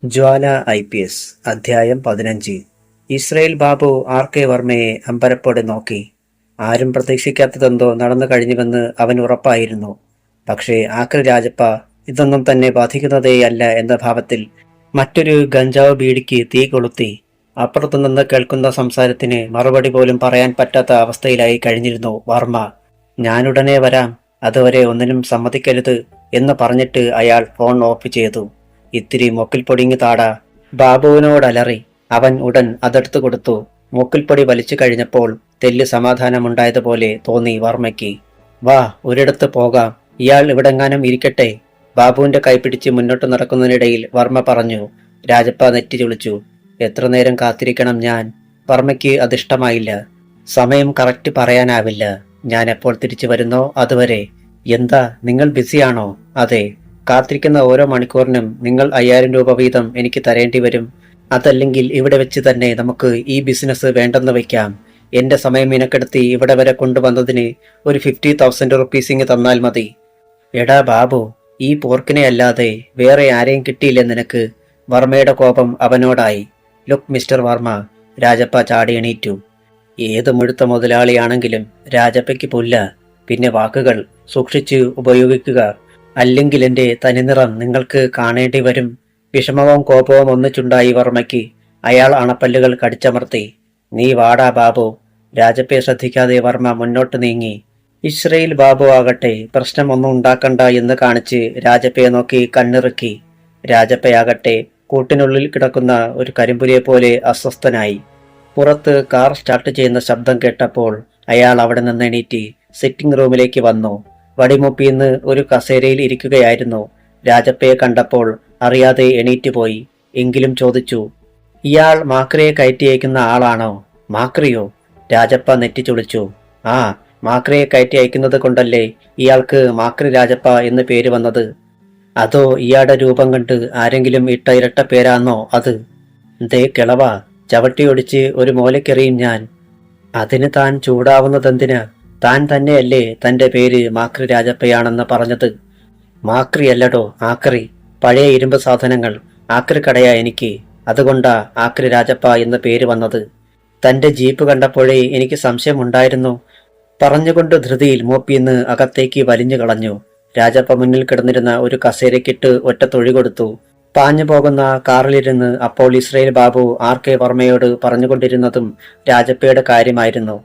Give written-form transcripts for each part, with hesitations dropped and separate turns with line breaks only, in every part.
ജ്വാല IPS അധ്യായം 15. Israel Babu RK വർമ്മയെ അമ്പരപ്പോടെ നോക്കി. ആരും പ്രതീക്ഷിക്കാത്തതെന്തോ നടന്നു കഴിഞ്ഞുവെന്ന് അവൻ ഉറപ്പായിരുന്നു. പക്ഷേ ആക്രി രാജപ്പ ഇതൊന്നും തന്നെ ബാധിക്കുന്നതേയല്ല എന്ന ഭാവത്തിൽ മറ്റൊരു ഗഞ്ചാവ് ബീഡിക്ക് തീ കൊളുത്തി. അപ്പുറത്തുനിന്ന് കേൾക്കുന്ന സംസാരത്തിന് മറുപടി പോലും പറയാൻ പറ്റാത്ത അവസ്ഥയിലായി കഴിഞ്ഞിരുന്നു വർമ്മ. ഞാനുടനെ വരാം, അതുവരെ ഒന്നിനും സമ്മതിക്കരുത് എന്ന് പറഞ്ഞിട്ട് അയാൾ ഫോൺ ഓഫ് ചെയ്തു. ഇത്തിരി മൂക്കിൽ പൊടിങ്ങി താടാ, ബാബുവിനോടലറി. അവൻ ഉടൻ അതെടുത്തു കൊടുത്തു. മൂക്കിൽപ്പൊടി വലിച്ചു കഴിഞ്ഞപ്പോൾ തെല്ല് സമാധാനമുണ്ടായതുപോലെ തോന്നി വർമ്മയ്ക്ക്. വാ, ഒരിടത്ത് പോകാം, ഇയാൾ ഇവിടെങ്ങാനും ഇരിക്കട്ടെ. ബാബുവിന്റെ കൈപിടിച്ച് മുന്നോട്ട് നടക്കുന്നതിനിടയിൽ വർമ്മ പറഞ്ഞു. രാജപ്പ നെറ്റി ചുളിച്ചു. എത്ര നേരം കാത്തിരിക്കണം ഞാൻ? വർമ്മയ്ക്ക് അതിഷ്ടമായില്ല. സമയം കറക്റ്റ് പറയാനാവില്ല. ഞാൻ എപ്പോൾ തിരിച്ചു വരുന്നോ അതുവരെ. എന്താ, നിങ്ങൾ ബിസിയാണോ? അതെ. കാത്തിരിക്കുന്ന ഓരോ മണിക്കൂറിനും നിങ്ങൾ 5000 രൂപ വീതം എനിക്ക് തരേണ്ടി വരും. അതല്ലെങ്കിൽ ഇവിടെ വെച്ച് തന്നെ നമുക്ക് ഈ ബിസിനസ് വേണ്ടെന്ന് വയ്ക്കാം. എന്റെ സമയം മിനക്കെടുത്തി ഇവിടെ വരെ കൊണ്ടുവന്നതിന് ഒരു 50,000 റുപ്പീസിങ് തന്നാൽ മതി. എടാ ബാബു, ഈ പോർക്കിനെ അല്ലാതെ വേറെ ആരെയും കിട്ടിയില്ലേ നിനക്ക്? വർമ്മയുടെ കോപം അവനോടായി. Look mister Varma. രാജപ്പ ചാടി എണീറ്റു. ഏത് മുഴുത്ത മുതലാളിയാണെങ്കിലും രാജപ്പയ്ക്ക് പുല്ല. പിന്നെ വാക്കുകൾ സൂക്ഷിച്ച് ഉപയോഗിക്കുക, അല്ലെങ്കിൽ എന്റെ തനിനിറം നിങ്ങൾക്ക് കാണേണ്ടി വരും. വിഷമവും കോപവും ഒന്നിച്ചുണ്ടായി വർമ്മയ്ക്ക്. അയാൾ അണപ്പല്ലുകൾ കടിച്ചമർത്തി. നീ വാടാ ബാബു. രാജപ്പയെ ശ്രദ്ധിക്കാതെ വർമ്മ മുന്നോട്ട് നീങ്ങി. ഇസ്രയേൽ ബാബു ആകട്ടെ പ്രശ്നമൊന്നും ഉണ്ടാക്കണ്ട എന്ന് കാണിച്ച് രാജപ്പയെ നോക്കി കണ്ണിറുക്കി. രാജപ്പയാകട്ടെ കൂട്ടിനുള്ളിൽ കിടക്കുന്ന ഒരു കരിമ്പുലിയെ പോലെ അസ്വസ്ഥനായി. പുറത്ത് കാർ സ്റ്റാർട്ട് ചെയ്യുന്ന ശബ്ദം കേട്ടപ്പോൾ അയാൾ അവിടെ നിന്ന് എണീറ്റ് സിറ്റിംഗ് റൂമിലേക്ക് വന്നു. വടിമുപ്പിന്ന് ഒരു കസേരയിൽ ഇരിക്കുകയായിരുന്നു. രാജപ്പയെ കണ്ടപ്പോൾ അറിയാതെ എണീറ്റ് പോയി. എങ്കിലും ചോദിച്ചു, ഇയാൾ മാക്രിയെ കയറ്റി ആളാണോ? മാക്രിയോ? രാജപ്പ നെറ്റി ചുളിച്ചു. ആ, മാക്രിയെ കയറ്റി അയക്കുന്നത് കൊണ്ടല്ലേ ഇയാൾക്ക് മാക്രി രാജപ്പ എന്ന് പേര് വന്നത്? അതോ ഇയാളുടെ രൂപം കണ്ട് ആരെങ്കിലും ഇട്ട ഇരട്ട പേരാന്നോ അത്? ദേ കിളവ, ചവിട്ടിയൊടിച്ച് ഒരു മൂലക്കെറിയും ഞാൻ. അതിന് താൻ ചൂടാവുന്നതെന്തിനാ? താൻ തന്നെയല്ലേ തന്റെ പേര് മാക്രി രാജപ്പയാണെന്ന് പറഞ്ഞത്? മാക്രിയല്ലടോ, ആക്രി. പഴയ ഇരുമ്പ് സാധനങ്ങൾ ആക്രി കടയാ എനിക്ക്. അതുകൊണ്ടാ ആക്രി രാജപ്പ എന്ന പേര് വന്നത്. തന്റെ ജീപ്പ് കണ്ടപ്പോഴേ എനിക്ക് സംശയമുണ്ടായിരുന്നു. പറഞ്ഞുകൊണ്ട് ധൃതിയിൽ മൂപ്പിന്ന് അകത്തേക്ക് വലിഞ്ഞു കളഞ്ഞു. രാജപ്പ മുന്നിൽ കിടന്നിരുന്ന ഒരു കസേരക്കിട്ട് ഒറ്റ തൊഴി കൊടുത്തു. പാഞ്ഞു പോകുന്ന കാറിലിരുന്ന് അപ്പോൾ ഇസ്രയേൽ ബാബു RK വർമ്മയോട് പറഞ്ഞുകൊണ്ടിരുന്നതും രാജപ്പയുടെ കാര്യമായിരുന്നു.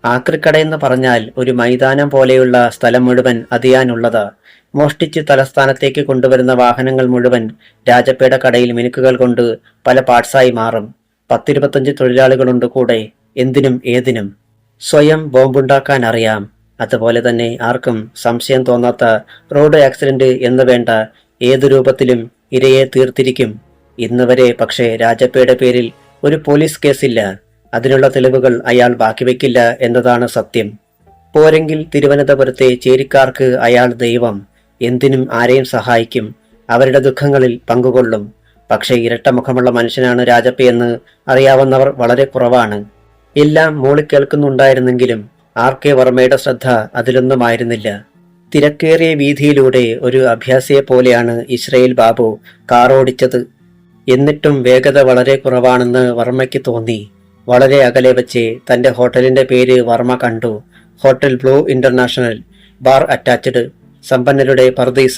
ആക്രിക്കടയെന്ന് പറഞ്ഞാൽ ഒരു മൈതാനം പോലെയുള്ള സ്ഥലം മുഴുവൻ അതിയാനുള്ളതാ. മോഷ്ടിച്ച് തലസ്ഥാനത്തേക്ക് കൊണ്ടുവരുന്ന വാഹനങ്ങൾ മുഴുവൻ രാജപ്പയുടെ കടയിൽ മിനുക്കുകൾ കൊണ്ട് പല പാർട്സായി മാറും. 10-25 തൊഴിലാളികളുണ്ട് കൂടെ, എന്തിനും ഏതിനും. സ്വയം ബോംബുണ്ടാക്കാൻ അറിയാം. അതുപോലെ തന്നെ ആർക്കും സംശയം തോന്നാത്ത റോഡ് ആക്സിഡന്റ് എന്ന് വേണ്ട, ഏതു രൂപത്തിലും ഇരയെ തീർത്തിരിക്കും. ഇന്ന് വരെ പക്ഷേ രാജപ്പയുടെ പേരിൽ ഒരു പോലീസ് കേസില്ല. അതിനുള്ള തെളിവുകൾ അയാൾ ബാക്കിവെക്കില്ല എന്നതാണ് സത്യം. പോരെങ്കിൽ തിരുവനന്തപുരത്തെ ചേരിക്കാർക്ക് അയാൾ ദൈവം. എന്തിനും ആരെയും സഹായിക്കും, അവരുടെ ദുഃഖങ്ങളിൽ പങ്കുകൊള്ളും. പക്ഷേ ഇരട്ട മുഖമുള്ള മനുഷ്യനാണ് രാജപ്പയെന്ന് അറിയാവുന്നവർ വളരെ കുറവാണ്. എല്ലാം മൂളിക്കേൾക്കുന്നുണ്ടായിരുന്നെങ്കിലും RK വർമ്മയുടെ ശ്രദ്ധ അതിലൊന്നുമായിരുന്നില്ല. തിരക്കേറിയ വീതിയിലൂടെ ഒരു അഭ്യാസിയെ പോലെയാണ് ഇസ്രയേൽ ബാബു കാറോടിച്ചത്. എന്നിട്ടും വേഗത വളരെ കുറവാണെന്ന് വർമ്മയ്ക്ക് തോന്നി. വളരെ അകലെ വെച്ച് തന്റെ ഹോട്ടലിന്റെ പേര് വർമ്മ കണ്ടു. Hotel blue international, bar attached, സമ്പന്നരുടെ പർദീസ.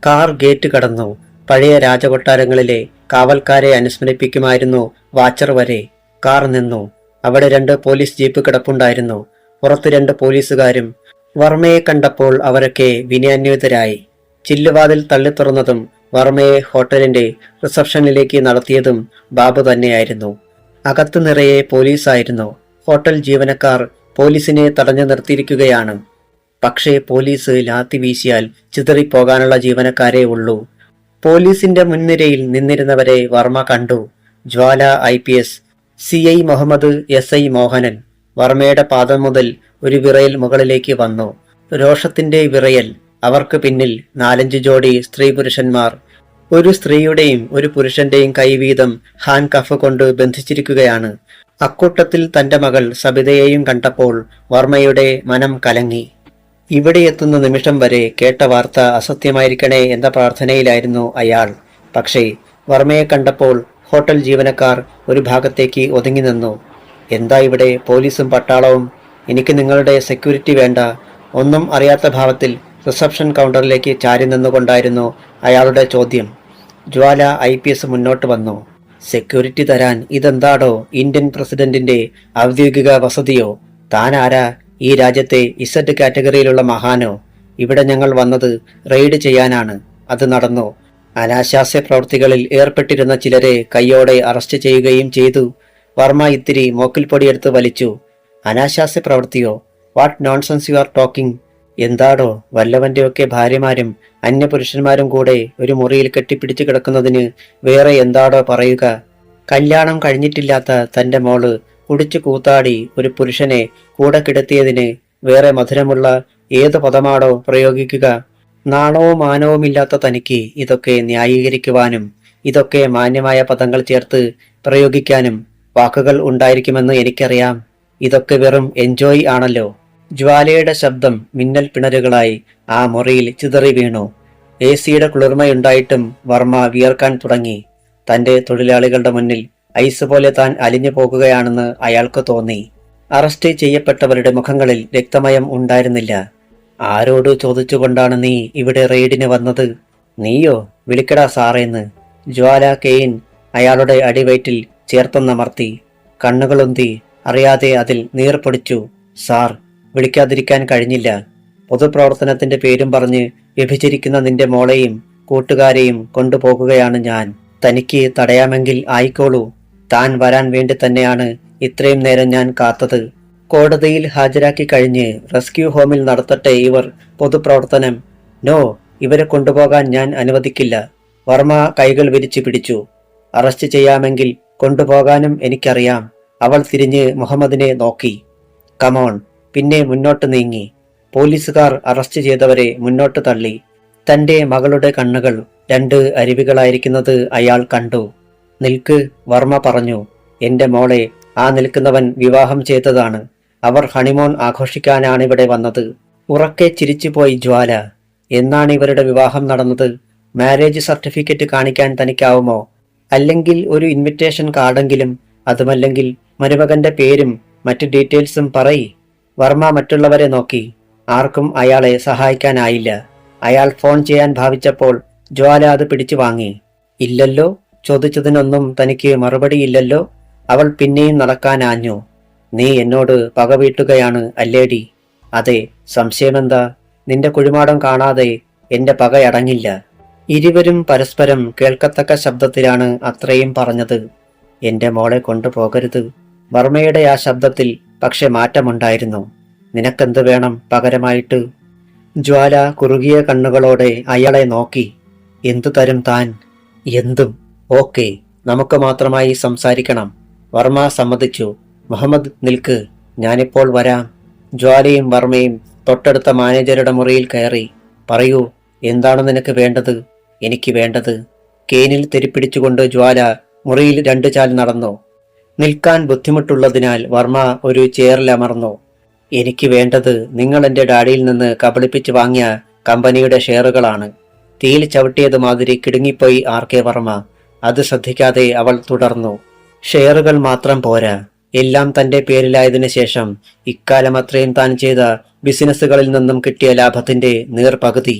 കാർ ഗേറ്റ് കടന്നു. പഴയ രാജകൊട്ടാരങ്ങളിലെ കാവൽക്കാരെ അനുസ്മരിപ്പിക്കുമായിരുന്നു വാച്ചർ വരെ. കാർ നിന്നു. അവിടെ 2 പോലീസ് ജീപ്പ് കിടപ്പുണ്ടായിരുന്നു. പുറത്ത് 2 പോലീസുകാരും. വർമ്മയെ കണ്ടപ്പോൾ അവരൊക്കെ വിനയാന്വിതരായി. ചില്ലുവാതിൽ തള്ളിത്തുറന്നതും വർമ്മയെ ഹോട്ടലിന്റെ റിസപ്ഷനിലേക്ക് നടത്തിയതും ബാബു തന്നെയായിരുന്നു. അകത്ത് നിറയെ പോലീസായിരുന്നു. ഹോട്ടൽ ജീവനക്കാർ പോലീസിനെ തടഞ്ഞു നിർത്തിയിരിക്കുകയാണ്. പക്ഷേ പോലീസ് ലാത്തി വീശിയാൽ ചിതറിപ്പോകാനുള്ള ജീവനക്കാരേ ഉള്ളൂ. പോലീസിന്റെ മുൻനിരയിൽ നിന്നിരുന്നവരെ വർമ്മ കണ്ടു. ജ്വാല IPS, CI Muhammad, SI Mohanan. വർമ്മയുടെ പാദം മുതൽ ഒരു വിറയൽ മുകളിലേക്ക് വന്നു. രോഷത്തിന്റെ വിറയൽ. അവർക്ക് പിന്നിൽ 4-5 ജോഡി സ്ത്രീ പുരുഷന്മാർ. ഒരു സ്ത്രീയുടെയും ഒരു പുരുഷന്റെയും കൈവീതം ഹാൻഡ് കഫ് കൊണ്ട് ബന്ധിച്ചിരിക്കുകയാണ്. അക്കൂട്ടത്തിൽ തന്റെ മകൾ സബിതയെയും കണ്ടപ്പോൾ വർമ്മയുടെ മനം കലങ്ങി. ഇവിടെ എത്തുന്ന നിമിഷം വരെ കേട്ട വാർത്ത അസത്യമായിരിക്കണേ എന്ന പ്രാർത്ഥനയിലായിരുന്നു അയാൾ. പക്ഷേ വർമ്മയെ കണ്ടപ്പോൾ ഹോട്ടൽ ജീവനക്കാർ ഒരു ഭാഗത്തേക്ക് ഒതുങ്ങി നിന്നു. എന്താ ഇവിടെ പോലീസും പട്ടാളവും? എനിക്ക് നിങ്ങളുടെ സെക്യൂരിറ്റി വേണ്ട. ഒന്നും അറിയാത്ത ഭാവത്തിൽ റിസപ്ഷൻ കൗണ്ടറിലേക്ക് ചാരി നിന്നുകൊണ്ടായിരുന്നു അയാളുടെ ചോദ്യം. ജ്വാല IPS മുന്നോട്ട് വന്നു. സെക്യൂരിറ്റി തരാൻ ഇതെന്താടോ ഇന്ത്യൻ പ്രസിഡന്റിന്റെ ഔദ്യോഗിക വസതിയോ? താൻ ആരാ? ഈ രാജ്യത്തെ ഇസഡ് കാറ്റഗറിയിലുള്ള മഹാനോ? ഇവിടെ ഞങ്ങൾ വന്നത് റെയ്ഡ് ചെയ്യാനാണ്. അത് നടന്നു. അനാശാസ്യ പ്രവൃത്തികളിൽ ഏർപ്പെട്ടിരുന്ന ചിലരെ കൈയോടെ അറസ്റ്റ് ചെയ്യുകയും ചെയ്തു. വർമ്മ ഇത്തിരി മോക്കിൽ പൊടിയെടുത്ത് വലിച്ചു. അനാശാസ്യ പ്രവൃത്തിയോ? What nonsense you are talking? എന്താടോ, വല്ലവന്റെയൊക്കെ ഭാര്യമാരും അന്യപുരുഷന്മാരും കൂടെ ഒരു മുറിയിൽ കെട്ടിപ്പിടിച്ചു കിടക്കുന്നതിന് വേറെ എന്താടോ പറയുക? കല്യാണം കഴിഞ്ഞിട്ടില്ലാത്ത തന്റെ മോള് കുടിച്ചു കൂത്താടി ഒരു പുരുഷനെ കൂടെ കിടത്തിയതിന് വേറെ മധുരമുള്ള ഏത് പദമാടോ പ്രയോഗിക്കുക? നാണവും മാനവുമില്ലാത്ത തനിക്ക് ഇതൊക്കെ ന്യായീകരിക്കുവാനും ഇതൊക്കെ മാന്യമായ പദങ്ങൾ ചേർത്ത് പ്രയോഗിക്കാനും വാക്കുകൾ ഉണ്ടായിരിക്കുമെന്ന് എനിക്കറിയാം. ഇതൊക്കെ വെറും എൻജോയ് ആണല്ലോ. ജ്വാലയുടെ ശബ്ദം മിന്നൽ പിണരുകളായി ആ മുറിയിൽ ചിതറി വീണു. AC-യുടെ കുളിർമയുണ്ടായിട്ടും വർമ്മ വിയർക്കാൻ തുടങ്ങി. തന്റെ തൊഴിലാളികളുടെ മുന്നിൽ ഐസ് പോലെ താൻ അലിഞ്ഞു പോകുകയാണെന്ന് അയാൾക്ക് തോന്നി. അറസ്റ്റ് ചെയ്യപ്പെട്ടവരുടെ മുഖങ്ങളിൽ രക്തമയം ഉണ്ടായിരുന്നില്ല. ആരോട് ചോദിച്ചുകൊണ്ടാണ് നീ ഇവിടെ റെയ്ഡിന് വന്നത്? നീയോ? വിളിക്കടാ സാറേന്ന്. ജ്വാല കെയിൻ അയാളുടെ അടിവയറ്റിൽ ചേർത്തൊന്നമർത്തി. കണ്ണുകളുന്തി അറിയാതെ അതിൽ നീർ പൊടിച്ചു. സാർ, വിളിക്കാതിരിക്കാൻ കഴിഞ്ഞില്ല. പൊതുപ്രവർത്തനത്തിന്റെ പേരും പറഞ്ഞ് വ്യഭിചരിക്കുന്ന നിന്റെ മോളെയും കൂട്ടുകാരെയും കൊണ്ടുപോകുകയാണ് ഞാൻ. തനിക്ക് തടയാമെങ്കിൽ ആയിക്കോളൂ. താൻ വരാൻ വേണ്ടി തന്നെയാണ് ഇത്രയും നേരം ഞാൻ കാത്തത്. കോടതിയിൽ ഹാജരാക്കി കഴിഞ്ഞ് റെസ്ക്യൂ ഹോമിൽ നടത്തട്ടെ ഇവർ പൊതുപ്രവർത്തനം. നോ, ഇവരെ കൊണ്ടുപോകാൻ ഞാൻ അനുവദിക്കില്ല. വർമ്മ കൈകൾ വിരിച്ചു പിടിച്ചു. അറസ്റ്റ് ചെയ്യാമെങ്കിൽ കൊണ്ടുപോകാനും എനിക്കറിയാം. അവൾ തിരിഞ്ഞ് മുഹമ്മദിനെ നോക്കി. കമോൺ. പിന്നെ മുന്നോട്ട് നീങ്ങി. പോലീസുകാർ അറസ്റ്റ് ചെയ്തവരെ മുന്നോട്ട് തള്ളി. തന്റെ മകളുടെ കണ്ണുകൾ 2 അരുവികളായിരിക്കുന്നത് അയാൾ കണ്ടു. നിൽക്ക്, വർമ്മ പറഞ്ഞു. എന്റെ മോളെ ആ നിൽക്കുന്നവൻ വിവാഹം ചെയ്തതാണ്. അവർ ഹണിമൂൺ ആഘോഷിക്കാനാണിവിടെ വന്നത്. ഉറക്കെ ചിരിച്ചുപോയി ജ്വാല. എന്നാണ് ഇവരുടെ വിവാഹം നടന്നത്? മാരേജ് സർട്ടിഫിക്കറ്റ് കാണിക്കാൻ തനിക്കാവുമോ? അല്ലെങ്കിൽ ഒരു ഇൻവിറ്റേഷൻ കാർഡെങ്കിലും. അതുമല്ലെങ്കിൽ മരുമകന്റെ പേരും മറ്റു ഡീറ്റെയിൽസും പറയ്. വർമ്മ മറ്റുള്ളവരെ നോക്കി. ആർക്കും അയാളെ സഹായിക്കാനായില്ല. അയാൾ ഫോൺ ചെയ്യാൻ ഭാവിച്ചപ്പോൾ ജ്വാല അത് പിടിച്ചു വാങ്ങി. ഇല്ലല്ലോ, ചോദിച്ചതിനൊന്നും തനിക്ക് മറുപടിയില്ലല്ലോ. അവൾ പിന്നെയും നടക്കാനാഞ്ഞു. നീ എന്നോട് പകവീട്ടുകയാണ് അല്ലേടി? അതെ. സംശയമെന്താ? നിന്റെ കുഴിമാടം കാണാതെ എന്റെ പകയടങ്ങില്ല. ഇരുവരും പരസ്പരം കേൾക്കത്തക്ക ശബ്ദത്തിലാണ് അത്രയും പറഞ്ഞത്. എന്റെ മോളെ കൊണ്ടുപോകരുത്. വർമ്മയുടെ ആ ശബ്ദത്തിൽ പക്ഷെ മാറ്റമുണ്ടായിരുന്നു. നിനക്കെന്ത് വേണം പകരമായിട്ട്? ജ്വാല കുറുകിയ കണ്ണുകളോടെ അയാളെ നോക്കി. എന്തു തരും താൻ? എന്തും. ഓക്കെ, നമുക്ക് മാത്രമായി സംസാരിക്കണം. വർമ്മ സമ്മതിച്ചു. മുഹമ്മദ്, നിൽക്ക്, ഞാനിപ്പോൾ വരാം. ജ്വാലയും വർമ്മയും തൊട്ടടുത്ത മാനേജരുടെ മുറിയിൽ കയറി. പറയൂ, എന്താണ് നിനക്ക് വേണ്ടത്? എനിക്ക് വേണ്ടത്. കേനിൽ തെരിപ്പിടിച്ചുകൊണ്ട് ജ്വാല മുറിയിൽ 2 ചാൽ നടന്നു. നിൽക്കാൻ ബുദ്ധിമുട്ടുള്ളതിനാൽ വർമ്മ ഒരു ചെയറിലമർന്നു. എനിക്ക് വേണ്ടത് നിങ്ങൾ എന്റെ ഡാഡിയിൽ നിന്ന് കബളിപ്പിച്ച് വാങ്ങിയ കമ്പനിയുടെ ഷെയറുകളാണ്. തീയിൽ ചവിട്ടിയത് മാതിരി കിടുങ്ങിപ്പോയി RK വർമ്മ. അത് ശ്രദ്ധിക്കാതെ അവൾ തുടർന്നു. ഷെയറുകൾ മാത്രം പോരാ, എല്ലാം തന്റെ പേരിലായതിനു ശേഷം ഇക്കാലം അത്രയും താൻ ചെയ്ത ബിസിനസ്സുകളിൽ നിന്നും കിട്ടിയ ലാഭത്തിന്റെ നേർപകുതി.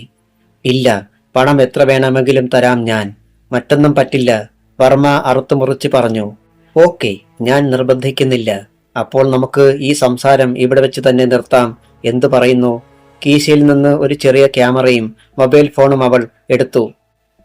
ഇല്ല, പണം എത്ര വേണമെങ്കിലും തരാം ഞാൻ. മറ്റൊന്നും പറ്റില്ല, വർമ്മ അറുത്തുമുറിച്ച് പറഞ്ഞു. ഓക്കെ, ഞാൻ നിർബന്ധിക്കുന്നില്ല. അപ്പോൾ നമുക്ക് ഈ സംസാരം ഇവിടെ വെച്ച് തന്നെ നിർത്താം. എന്തു പറയുന്നു? കീശയിൽ നിന്ന് ഒരു ചെറിയ ക്യാമറയും മൊബൈൽ ഫോണും അവൾ എടുത്തു.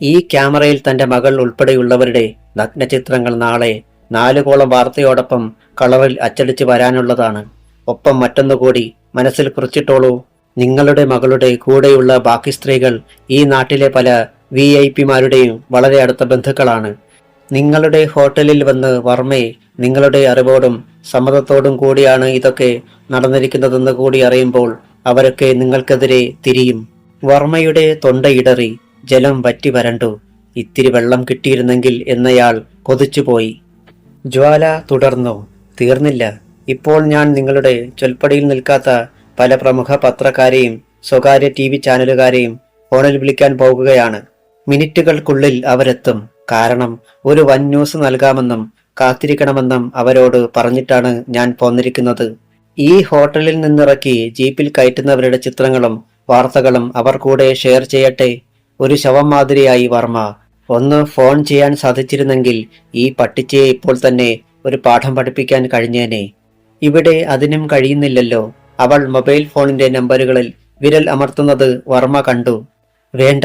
ഈ ക്യാമറയിൽ തന്റെ മകൾ ഉൾപ്പെടെയുള്ളവരുടെ നഗ്നചിത്രങ്ങൾ നാളെ 4 കോളം വാർത്തയോടൊപ്പം കളറിൽ അച്ചടിച്ച് വരാനുള്ളതാണ്. ഒപ്പം മറ്റൊന്നുകൂടി മനസ്സിൽ കുറിച്ചിട്ടോളൂ. നിങ്ങളുടെ മകളുടെ കൂടെയുള്ള ബാക്കി സ്ത്രീകൾ ഈ നാട്ടിലെ പല VIP-മാരുടെയും വളരെ അടുത്ത ബന്ധുക്കളാണ്. നിങ്ങളുടെ ഹോട്ടലിൽ വന്ന് വർമ്മയെ നിങ്ങളുടെ അറിവോടും സമ്മതത്തോടും കൂടിയാണ് ഇതൊക്കെ നടന്നിരിക്കുന്നതെന്ന് കൂടി അറിയുമ്പോൾ അവരൊക്കെ നിങ്ങൾക്കെതിരെ തിരിയും. വർമ്മയുടെ തൊണ്ടയിടറി, ജലം വറ്റി വരണ്ടു. ഇത്തിരി വെള്ളം കിട്ടിയിരുന്നെങ്കിൽ എന്നയാൾ കൊതിച്ചുപോയി. ജ്വാല തുടർന്നു. തീർന്നില്ല. ഇപ്പോൾ ഞാൻ നിങ്ങളുടെ ചൊൽപ്പടിയിൽ നിൽക്കാത്ത പല പ്രമുഖ പത്രക്കാരെയും സ്വകാര്യ TV ചാനലുകാരെയും ഫോണിൽ വിളിക്കാൻ പോകുകയാണ്. മിനിറ്റുകൾക്കുള്ളിൽ അവരെത്തും. കാരണം ഒരു വൻ ന്യൂസ് നൽകാമെന്നും കാത്തിരിക്കണമെന്നും അവരോട് പറഞ്ഞിട്ടാണ് ഞാൻ പോന്നിരിക്കുന്നത്. ഈ ഹോട്ടലിൽ നിന്നിറക്കി ജീപ്പിൽ കയറ്റുന്നവരുടെ ചിത്രങ്ങളും വാർത്തകളും അവർ കൂടെ ഷെയർ ചെയ്യട്ടെ. ഒരു ശവം മാതിരിയായി വർമ്മ. ഒന്ന് ഫോൺ ചെയ്യാൻ സാധിച്ചിരുന്നെങ്കിൽ ഈ പട്ടിച്ചയെ ഇപ്പോൾ തന്നെ ഒരു പാഠം പഠിപ്പിക്കാൻ കഴിഞ്ഞേനെ. ഇവിടെ അതിനും കഴിയുന്നില്ലല്ലോ. അവൾ മൊബൈൽ ഫോണിന്റെ നമ്പറുകളിൽ വിരൽ അമർത്തുന്നത് വർമ്മ കണ്ടു. വേണ്ട,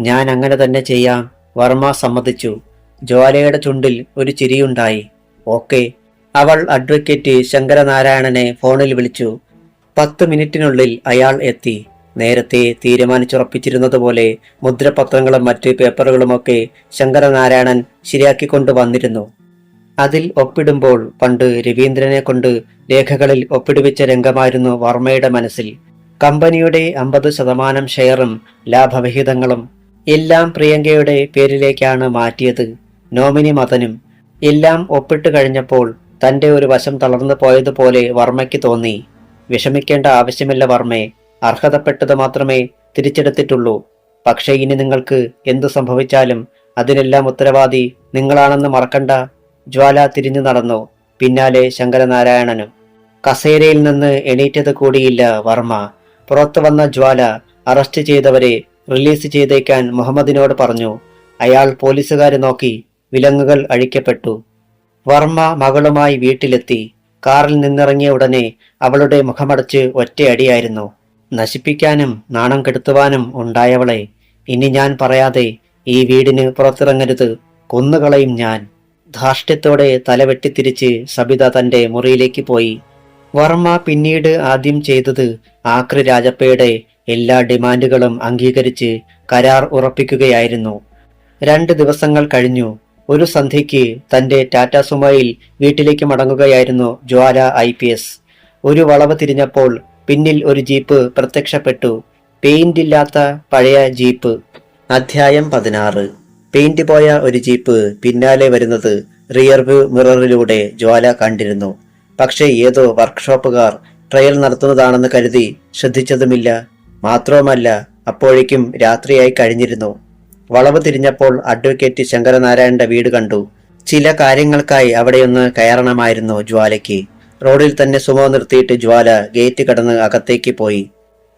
ഞാൻ അങ്ങനെ തന്നെ ചെയ്യാം. വർമ്മ സമ്മതിച്ചു. ജ്വാലയുടെ ചുണ്ടിൽ ഒരു ചിരിയുണ്ടായി. ഓക്കെ. അവൾ അഡ്വക്കേറ്റ് ശങ്കരനാരായണനെ ഫോണിൽ വിളിച്ചു. 10 മിനിറ്റിനുള്ളിൽ അയാൾ എത്തി. നേരത്തെ തീരുമാനിച്ചുറപ്പിച്ചിരുന്നതുപോലെ മുദ്രപത്രങ്ങളും മറ്റ് പേപ്പറുകളുമൊക്കെ ശങ്കരനാരായണൻ ശരിയാക്കിക്കൊണ്ടു വന്നിരുന്നു. അതിൽ ഒപ്പിടുമ്പോൾ പണ്ട് രവീന്ദ്രനെ കൊണ്ട് രേഖകളിൽ ഒപ്പിടുവിച്ച രംഗമായിരുന്നു വർമ്മയുടെ മനസ്സിൽ. കമ്പനിയുടെ 50% ഷെയറും ലാഭവിഹിതങ്ങളും എല്ലാം പ്രിയങ്കയുടെ പേരിലേക്കാണ് മാറ്റിയത്. നോമിനി മതനും. എല്ലാം ഒപ്പിട്ട് കഴിഞ്ഞപ്പോൾ തന്റെ ഒരു വശം തളർന്നു പോയതുപോലെ വർമ്മയ്ക്ക് തോന്നി. വിഷമിക്കേണ്ട ആവശ്യമില്ല വർമ്മേ, അർഹതപ്പെട്ടത് മാത്രമേ തിരിച്ചെടുത്തിട്ടുള്ളൂ. പക്ഷേ ഇനി നിങ്ങൾക്ക് എന്തു സംഭവിച്ചാലും അതിനെല്ലാം ഉത്തരവാദി നിങ്ങളാണെന്ന് മറക്കണ്ട. ജ്വാല തിരിഞ്ഞു നടന്നു. പിന്നാലെ ശങ്കരനാരായണനും. കസേരയിൽ നിന്ന് എണീറ്റത് കൂടിയില്ല വർമ്മ. പുറത്തു വന്ന ജ്വാല അറസ്റ്റ് ചെയ്തവരെ റിലീസ് ചെയ്തേക്കാൻ മുഹമ്മദിനോട് പറഞ്ഞു. അയാൾ പോലീസുകാരെ നോക്കി. വിലങ്ങുകൾ അഴിക്കപ്പെട്ടു. വർമ്മ മകളുമായി വീട്ടിലെത്തി. കാറിൽ നിന്നിറങ്ങിയ ഉടനെ അവളുടെ മുഖമടച്ച് ഒറ്റയടിയായിരുന്നു. നശിപ്പിക്കാനും നാണം കെടുത്തുവാനും ഉണ്ടായവളെ ഇനി ഞാൻ പറയാതെ ഈ വീടിന് പുറത്തിറങ്ങരുത്, കൊന്നുകളയും ഞാൻ. ധാർഷ്ട്യത്തോടെ തലവെട്ടിത്തിരിച്ച് സബിത തന്റെ മുറിയിലേക്ക് പോയി. വർമ്മ പിന്നീട് ആദ്യം ചെയ്തത് ആക്രി രാജപ്പയുടെ എല്ലാ ഡിമാൻഡുകളും അംഗീകരിച്ച് കരാർ ഉറപ്പിക്കുകയായിരുന്നു. 2 ദിവസങ്ങൾ കഴിഞ്ഞു. ഒരു സന്ധ്യയ്ക്ക് തന്റെ ടാറ്റ സുമോയിൽ വീട്ടിലേക്ക് മടങ്ങുകയായിരുന്നു ജ്വാല IPS. ഒരു വളവ് തിരിഞ്ഞപ്പോൾ പിന്നിൽ ഒരു ജീപ്പ് പ്രത്യക്ഷപ്പെട്ടു. പെയിന്റ് ഇല്ലാത്ത പഴയ ജീപ്പ്. അധ്യായം 16. പെയിന്റ് പോയ ഒരു ജീപ്പ് പിന്നാലെ വരുന്നത് റിയർ വ്യൂ മിററിലൂടെ ജ്വാല കണ്ടിരുന്നു. പക്ഷേ ഏതോ വർക്ക്ഷോപ്പുകാർ ട്രയൽ നടത്തുന്നതാണെന്ന് കരുതി ശ്രദ്ധിച്ചതുമില്ല. മാത്രവുമല്ല, അപ്പോഴേക്കും രാത്രിയായി കഴിഞ്ഞിരുന്നു. വളവ് തിരിഞ്ഞപ്പോൾ അഡ്വക്കേറ്റ് ശങ്കരനാരായണന്റെ വീട് കണ്ടു. ചില കാര്യങ്ങൾക്കായി അവിടെയൊന്ന് കയറണമായിരുന്നു ജ്വാലയ്ക്ക്. റോഡിൽ തന്നെ സുമോ നിർത്തിയിട്ട് ജ്വാല ഗേറ്റ് കടന്ന് അകത്തേക്ക് പോയി.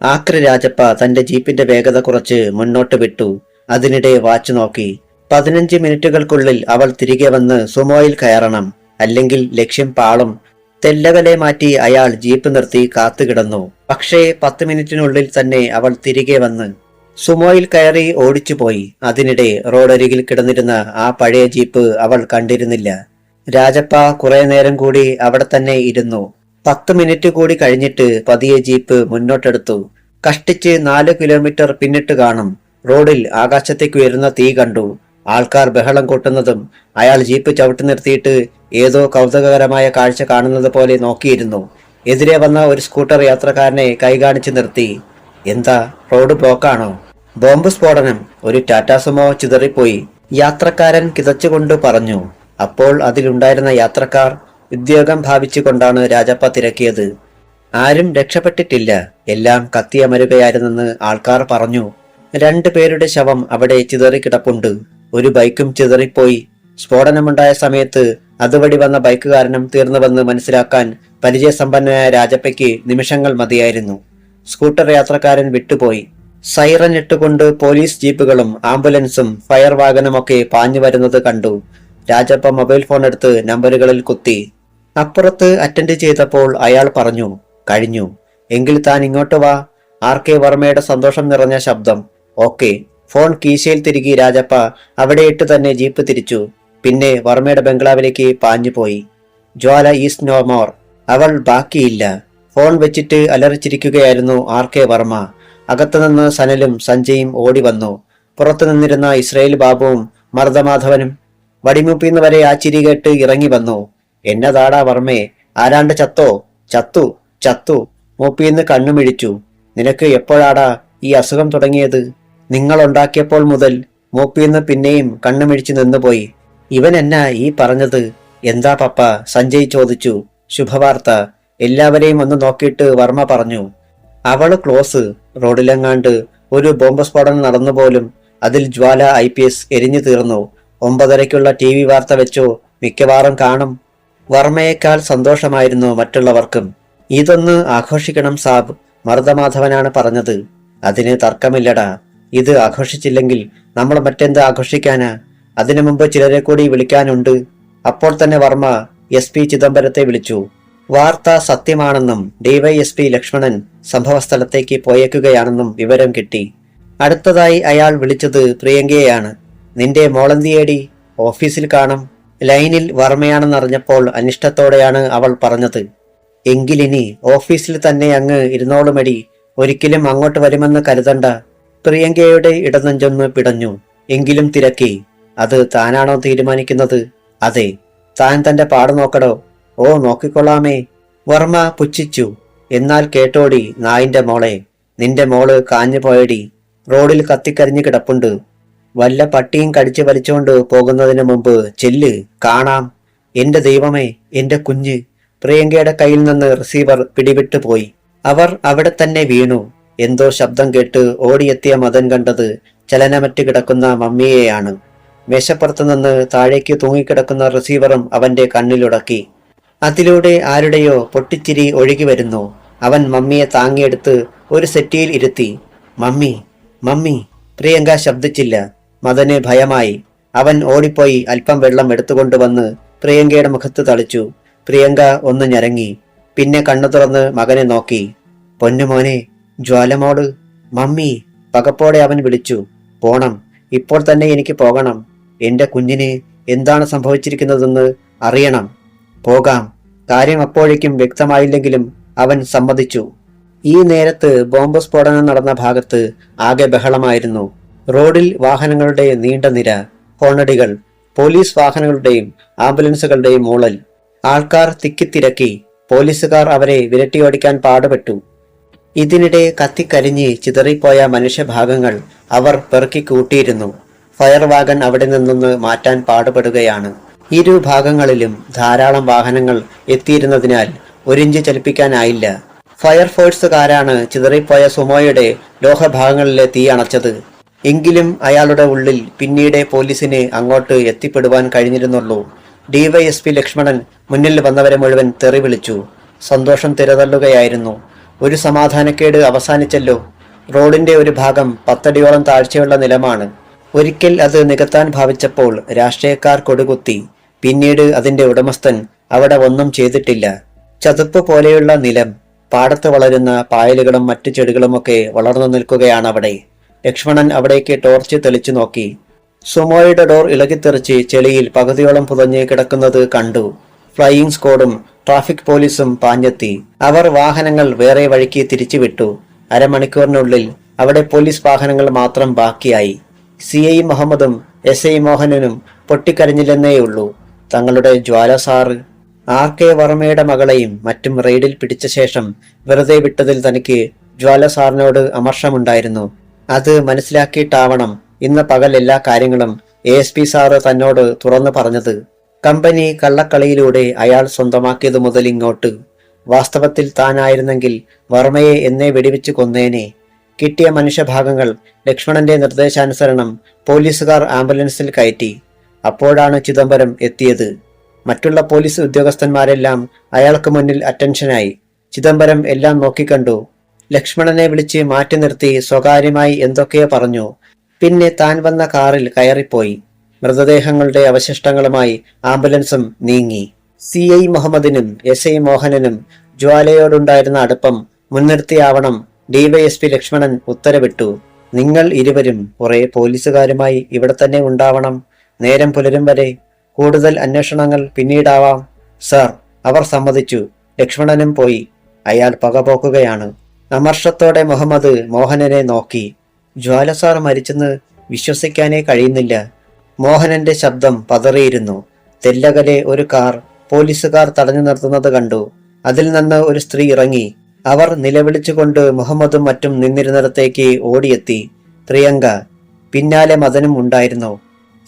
ആക്രി രാജപ്പ തന്റെ ജീപ്പിന്റെ വേഗത കുറച്ച് മുന്നോട്ട് വിട്ടു. അതിനിടെ വാച്ച് നോക്കി. 15 മിനിറ്റുകൾക്കുള്ളിൽ അവൾ തിരികെ വന്ന് സുമോയിൽ കയറണം, അല്ലെങ്കിൽ ലക്ഷ്യം പാളും. തെല്ലകലെ മാറ്റി അയാൾ ജീപ്പ് നിർത്തി കാത്തുകിടന്നു. പക്ഷേ 10 മിനിറ്റിനുള്ളിൽ തന്നെ അവൾ തിരികെ വന്ന് സുമോയിൽ കയറി ഓടിച്ചുപോയി. അതിനിടെ റോഡരികിൽ കിടന്നിരുന്ന ആ പഴയ ജീപ്പ് അവൾ കണ്ടിരുന്നില്ല. രാജപ്പ കുറെ നേരം കൂടി അവിടെ തന്നെ ഇരുന്നു. 10 മിനിറ്റ് കൂടി കഴിഞ്ഞിട്ട് പതിയെ ജീപ്പ് മുന്നോട്ടെടുത്തു. കഷ്ടിച്ച് 4 കിലോമീറ്റർ പിന്നിട്ട് കാണും. റോഡിൽ ആകാശത്തേക്ക് ഉയരുന്ന തീ കണ്ടു. ആൾക്കാർ ബഹളം കൂട്ടുന്നതും അയാൾ ജീപ്പ് ചവിട്ടി നിർത്തിയിട്ട് ഏതോ കൗതുകകരമായ കാഴ്ച കാണുന്നത് പോലെ നോക്കിയിരുന്നു. എതിരെ വന്ന ഒരു സ്കൂട്ടർ യാത്രക്കാരനെ കൈകാണിച്ച് നിർത്തി. എന്താ, റോഡ് ബ്ലോക്കാണോ? ബോംബ് സ്ഫോടനം. ഒരു ടാറ്റ സുമോ ചിതറിപ്പോയി, യാത്രക്കാരൻ കിതച്ചുകൊണ്ട് പറഞ്ഞു. അപ്പോൾ അതിലുണ്ടായിരുന്ന യാത്രക്കാർ ഉദ്യോഗം ഭാവിച്ചുകൊണ്ടാണ് രാജപ്പ തിരക്കിയത്. ആരും രക്ഷപ്പെട്ടിട്ടില്ല, എല്ലാം കത്തിയമരുകയായിരുന്നെന്ന് ആൾക്കാർ പറഞ്ഞു. 2 പേരുടെ ശവം അവിടെ ചിതറിക്കിടപ്പുണ്ട്. ഒരു ബൈക്കും ചിതറിപ്പോയി. സ്ഫോടനമുണ്ടായ സമയത്ത് അതുവഴി വന്ന ബൈക്കുകാരനും തീർന്നുവെന്ന് മനസ്സിലാക്കാൻ പരിചയസമ്പന്നനായ രാജപ്പയ്ക്ക് നിമിഷങ്ങൾ മതിയായിരുന്നു. സ്കൂട്ടർ യാത്രക്കാരൻ വിട്ടുപോയി. സൈറൻ ഇട്ടുകൊണ്ട് പോലീസ് ജീപ്പുകളും ആംബുലൻസും ഫയർ വാഗനുമൊക്കെ പാഞ്ഞു വരുന്നത് കണ്ടു. രാജപ്പ മൊബൈൽ ഫോൺ എടുത്ത് നമ്പറുകളിൽ കുത്തി. അപ്പുറത്ത് അറ്റൻഡ് ചെയ്തപ്പോൾ അയാൾ പറഞ്ഞു, കഴിഞ്ഞു, എങ്കിൽ താൻ ഇങ്ങോട്ട് വാ. RK വർമ്മയുടെ സന്തോഷം നിറഞ്ഞ ശബ്ദം. ഓക്കെ. ഫോൺ കീശയിൽ തിരികെ രാജപ്പ അവിടെയിട്ട് തന്നെ ജീപ്പ് തിരിച്ചു. പിന്നെ വർമ്മയുടെ ബംഗ്ലാവിലേക്ക് പാഞ്ഞുപോയി. ജ്വാല ഈസ് നോ മോർ. അവൾ ബാക്കിയില്ല. ഫോൺ വെച്ചിട്ട് അലറിച്ചിരിക്കുകയായിരുന്നു RK വർമ്മ. അകത്തുനിന്ന് സനലും സഞ്ജയും ഓടി വന്നു. പുറത്തു നിന്നിരുന്ന ഇസ്രയേൽ ബാബുവും മർദ്ദമാധവനും വടിമുപ്പിന്ന് വരെ ആ ചിരി കേട്ട് ഇറങ്ങി വന്നു. എന്നതാടാ വർമ്മേ, ആരാണ്ട് ചത്തോ? ചത്തു ചത്തു. മൂപ്പിന്ന് കണ്ണുമിഴിച്ചു. നിനക്ക് എപ്പോഴാടാ ഈ അസുഖം തുടങ്ങിയത്? നിങ്ങൾ ഉണ്ടാക്കിയപ്പോൾ മുതൽ. മൂപ്പിന്ന് പിന്നെയും കണ്ണുമിഴിച്ചു നിന്നുപോയി. ഇവൻ എന്നാ ഈ പറഞ്ഞത്? എന്താ പപ്പ? സഞ്ജയ് ചോദിച്ചു. ശുഭവാർത്ത. എല്ലാവരെയും ഒന്ന് നോക്കിയിട്ട് വർമ്മ പറഞ്ഞു. അവള് ക്ലോസ്. റോഡിലെങ്ങാണ്ട് ഒരു ബോംബ് സ്ഫോടനം നടന്നുപോലും. അതിൽ ജ്വാല IPS എരിഞ്ഞു തീർന്നു. 9:30-ക്കുള്ള TV വാർത്ത വെച്ചോ, മിക്കവാറും കാണും. വർമ്മയേക്കാൾ സന്തോഷമായിരുന്നു മറ്റുള്ളവർക്കും. ഇതൊന്ന് ആഘോഷിക്കണം സാബ്, മർദ്ദമാധവനാണ് പറഞ്ഞത്. അതിന് തർക്കമില്ലടാ. ഇത് ആഘോഷിച്ചില്ലെങ്കിൽ നമ്മൾ മറ്റെന്ത് ആഘോഷിക്കാനാ? അതിനു മുമ്പ് ചിലരെ കൂടി വിളിക്കാനുണ്ട്. അപ്പോൾ തന്നെ വർമ്മ SP ചിദംബരത്തെ വിളിച്ചു. വാർത്ത സത്യമാണെന്നും DYSP ലക്ഷ്മണൻ സംഭവസ്ഥലത്തേക്ക് പോയേക്കുകയാണെന്നും വിവരം കിട്ടി. അടുത്തതായി അയാൾ വിളിച്ചത് പ്രിയങ്കയെയാണ്. നിന്റെ മോളന്തിയേടി? ഓഫീസിൽ കാണും. ലൈനിൽ വർമ്മയാണെന്നറിഞ്ഞപ്പോൾ അനിഷ്ടത്തോടെയാണ് അവൾ പറഞ്ഞത്. എങ്കിലിനി ഓഫീസിൽ തന്നെ അങ്ങ് ഇരുന്നോളുമടി, ഒരിക്കലും അങ്ങോട്ട് വരുമെന്ന് കരുതണ്ട. പ്രിയങ്കയുടെ ഇടനെഞ്ചൊന്ന് പിടഞ്ഞു. എങ്കിലും തിരക്കി. അത് താനാണോ തീരുമാനിക്കുന്നത്? അതെ. താൻ തന്റെ പാട് നോക്കടോ. ഓ, നോക്കിക്കൊള്ളാമേ. വർമ്മ പുച്ഛിച്ചു. എന്നാൽ കേട്ടോടി നായിന്റെ മോളെ, നിന്റെ മോള് കാഞ്ഞു പോയടി. റോഡിൽ കത്തിക്കരിഞ്ഞു കിടപ്പുണ്ട്. വല്ല പട്ടിയും കടിച്ചു വലിച്ചുകൊണ്ട് പോകുന്നതിന് മുമ്പ് ചെല്ല്, കാണാം. എന്റെ ദൈവമേ, എന്റെ കുഞ്ഞ്. പ്രിയങ്കയുടെ കയ്യിൽ നിന്ന് റിസീവർ പിടിവിട്ടു പോയി. അവർ അവിടെ തന്നെ വീണു. എന്തോ ശബ്ദം കേട്ട് ഓടിയെത്തിയ മദൻ കണ്ടത് ചലനമറ്റ് കിടക്കുന്ന മമ്മിയെയാണ്. മേശപ്പുറത്തു നിന്ന് താഴേക്ക് തൂങ്ങിക്കിടക്കുന്ന റിസീവറും അവന്റെ കണ്ണിലുടക്കി. അതിലൂടെ ആരുടെയോ പൊട്ടിച്ചിരി ഒഴുകി വരുന്നു. അവൻ മമ്മിയെ താങ്ങിയെടുത്ത് ഒരു സെറ്റിയിൽ ഇരുത്തി. Mummy, mummy. പ്രിയങ്ക ശബ്ദിച്ചില്ല. മദന് ഭയമായി. അവൻ ഓടിപ്പോയി അല്പം വെള്ളം എടുത്തുകൊണ്ടുവന്ന് പ്രിയങ്കയുടെ മുഖത്ത് തളിച്ചു. പ്രിയങ്ക ഒന്ന് ഞരങ്ങി. പിന്നെ കണ്ണു തുറന്ന് മകനെ നോക്കി. പൊന്നുമോനെ, ജ്വാലമോള്. മമ്മി, പകപ്പോടെ അവൻ വിളിച്ചു. പോണം, ഇപ്പോൾ തന്നെ എനിക്ക് പോകണം. എന്റെ കുഞ്ഞിന് എന്താണ് സംഭവിച്ചിരിക്കുന്നതെന്ന് അറിയണം. പോകാം. കാര്യം അപ്പോഴേക്കും വ്യക്തമായില്ലെങ്കിലും അവൻ സമ്മതിച്ചു. ഈ നേരത്ത് ബോംബ് സ്ഫോടനം നടന്ന ഭാഗത്ത് ആകെ ബഹളമായിരുന്നു. റോഡിൽ വാഹനങ്ങളുടെ നീണ്ട നിര, ഹോണടികൾ, പോലീസ് വാഹനങ്ങളുടെയും ആംബുലൻസുകളുടെയും മൂളൽ. ആൾക്കാർ തിക്കിത്തിരക്കി. പോലീസുകാർ അവരെ വിരട്ടിയോടിക്കാൻ പാടുപെട്ടു. ഇതിനിടെ കത്തിക്കരിഞ്ഞ് ചിതറിപ്പോയ മനുഷ്യഭാഗങ്ങൾ അവർ പെറുക്കി കൂട്ടിയിരുന്നു. ഫയർ വാഗൺ അവിടെ നിന്നൊന്ന് മാറ്റാൻ പാടുപെടുകയാണ്. ഇരു ഭാഗങ്ങളിലും ധാരാളം വാഹനങ്ങൾ എത്തിയിരുന്നതിനാൽ ഒരിഞ്ച് ചലിപ്പിക്കാനായില്ല. ഫയർഫോഴ്സുകാരാണ് ചിതറിപ്പോയ സുമോയുടെ ലോഹഭാഗങ്ങളിലെ തീ അണച്ചത്. എങ്കിലും അയാളുടെ ഉള്ളിൽ പിന്നീട് പോലീസിന് അങ്ങോട്ട് എത്തിപ്പെടുവാൻ കഴിഞ്ഞിരുന്നുള്ളൂ. DYSP ലക്ഷ്മണൻ മുന്നിൽ വന്നവരെ മുഴുവൻ തെറി വിളിച്ചു. സന്തോഷം തിരതള്ളുകയായിരുന്നു. ഒരു സമാധാനക്കേട് അവസാനിച്ചല്ലോ. റോഡിന്റെ ഒരു ഭാഗം 10 അടിയോളം താഴ്ചയുള്ള നിലമാണ്. ഒരിക്കൽ അത് നികത്താൻ ഭാവിച്ചപ്പോൾ രാഷ്ട്രീയക്കാർ കൊടുകുത്തി. പിന്നീട് അതിന്റെ ഉടമസ്ഥൻ അവിടെ ഒന്നും ചെയ്തിട്ടില്ല. ചതുപ്പ് പോലെയുള്ള നിലം, പാടത്ത് വളരുന്ന പായലുകളും മറ്റു ചെടികളുമൊക്കെ വളർന്നു നിൽക്കുകയാണവിടെ. ലക്ഷ്മണൻ അവിടേക്ക് ടോർച്ച് തെളിച്ചു നോക്കി. സുമോയുടെ ഡോർ ഇളകിത്തെറിച്ച് ചെളിയിൽ പകുതിയോളം പുതഞ്ഞ് കിടക്കുന്നത് കണ്ടു. ഫ്ലൈയിങ് സ്ക്വാഡും ട്രാഫിക് പോലീസും പാഞ്ഞെത്തി. അവർ വാഹനങ്ങൾ വേറെ വഴിക്ക് തിരിച്ചുവിട്ടു. അരമണിക്കൂറിനുള്ളിൽ അവിടെ പോലീസ് വാഹനങ്ങൾ മാത്രം ബാക്കിയായി. CI മുഹമ്മദും SI മോഹനനും പൊട്ടിക്കരഞ്ഞില്ലെന്നേയുള്ളൂ. തങ്ങളുടെ ജ്വാല സാറ് RK വർമ്മയുടെ മകളെയും മറ്റും റെയ്ഡിൽ പിടിച്ച ശേഷം വെറുതെ വിട്ടതിൽ തനിക്ക് ജ്വാല സാറിനോട് അമർഷമുണ്ടായിരുന്നു. അത് മനസ്സിലാക്കിയിട്ടാവണം ഇന്ന് പകൽ എല്ലാ കാര്യങ്ങളും ASP സാറ് തന്നോട് തുറന്നു പറഞ്ഞത്. കമ്പനി കള്ളക്കളിയിലൂടെ അയാൾ സ്വന്തമാക്കിയതു മുതൽ ഇങ്ങോട്ട്. വാസ്തവത്തിൽ താനായിരുന്നെങ്കിൽ വർമ്മയെ എന്നേ വെടിവെച്ച് കൊന്നേനെ. കിട്ടിയ മനുഷ്യഭാഗങ്ങൾ ലക്ഷ്മണന്റെ നിർദ്ദേശാനുസരണം പോലീസുകാർ ആംബുലൻസിൽ കയറ്റി. അപ്പോഴാണ് ചിദംബരം എത്തിയത്. മറ്റുള്ള പോലീസ് ഉദ്യോഗസ്ഥന്മാരെല്ലാം അയാൾക്ക് മുന്നിൽ അറ്റൻഷനായി. ചിദംബരം എല്ലാം നോക്കിക്കണ്ടു. ലക്ഷ്മണനെ വിളിച്ച് മാറ്റി നിർത്തി സ്വകാര്യമായി എന്തൊക്കെയോ പറഞ്ഞു. പിന്നെ താൻ വന്ന കാറിൽ കയറിപ്പോയി. മൃതദേഹങ്ങളുടെ അവശിഷ്ടങ്ങളുമായി ആംബുലൻസും നീങ്ങി. CI മുഹമ്മദിനും SI മോഹനനും ജ്വാലയോടുണ്ടായിരുന്ന അടുപ്പം മുൻനിർത്തിയാവണം DYSP ലക്ഷ്മണൻ ഉത്തരവിട്ടു. നിങ്ങൾ ഇരുവരും കുറെ പോലീസുകാരുമായി ഇവിടെ തന്നെ ഉണ്ടാവണം. നേരം പുലരും വരെ. കൂടുതൽ അന്വേഷണങ്ങൾ പിന്നീടാവാം. സർ, അവർ സമ്മതിച്ചു. ലക്ഷ്മണനും പോയി. അയാൾ പകപോക്കുകയാണ്. അമർഷത്തോടെ മുഹമ്മദ് മോഹനനെ നോക്കി. ജ്വാല സാർ മരിച്ചെന്ന് വിശ്വസിക്കാനേ കഴിയുന്നില്ല. മോഹനന്റെ ശബ്ദം പതറിയിരുന്നു. തെല്ലകലെ ഒരു കാർ പോലീസുകാർ തടഞ്ഞു നിർത്തുന്നത് കണ്ടു. അതിൽ നിന്ന് ഒരു സ്ത്രീ ഇറങ്ങി. അവർ നിലവിളിച്ചുകൊണ്ട് മുഹമ്മദും മറ്റും നിന്നിരുന്നിടത്തേക്ക് ഓടിയെത്തി. പ്രിയങ്ക, പിന്നാലെ മദനും ഉണ്ടായിരുന്നു.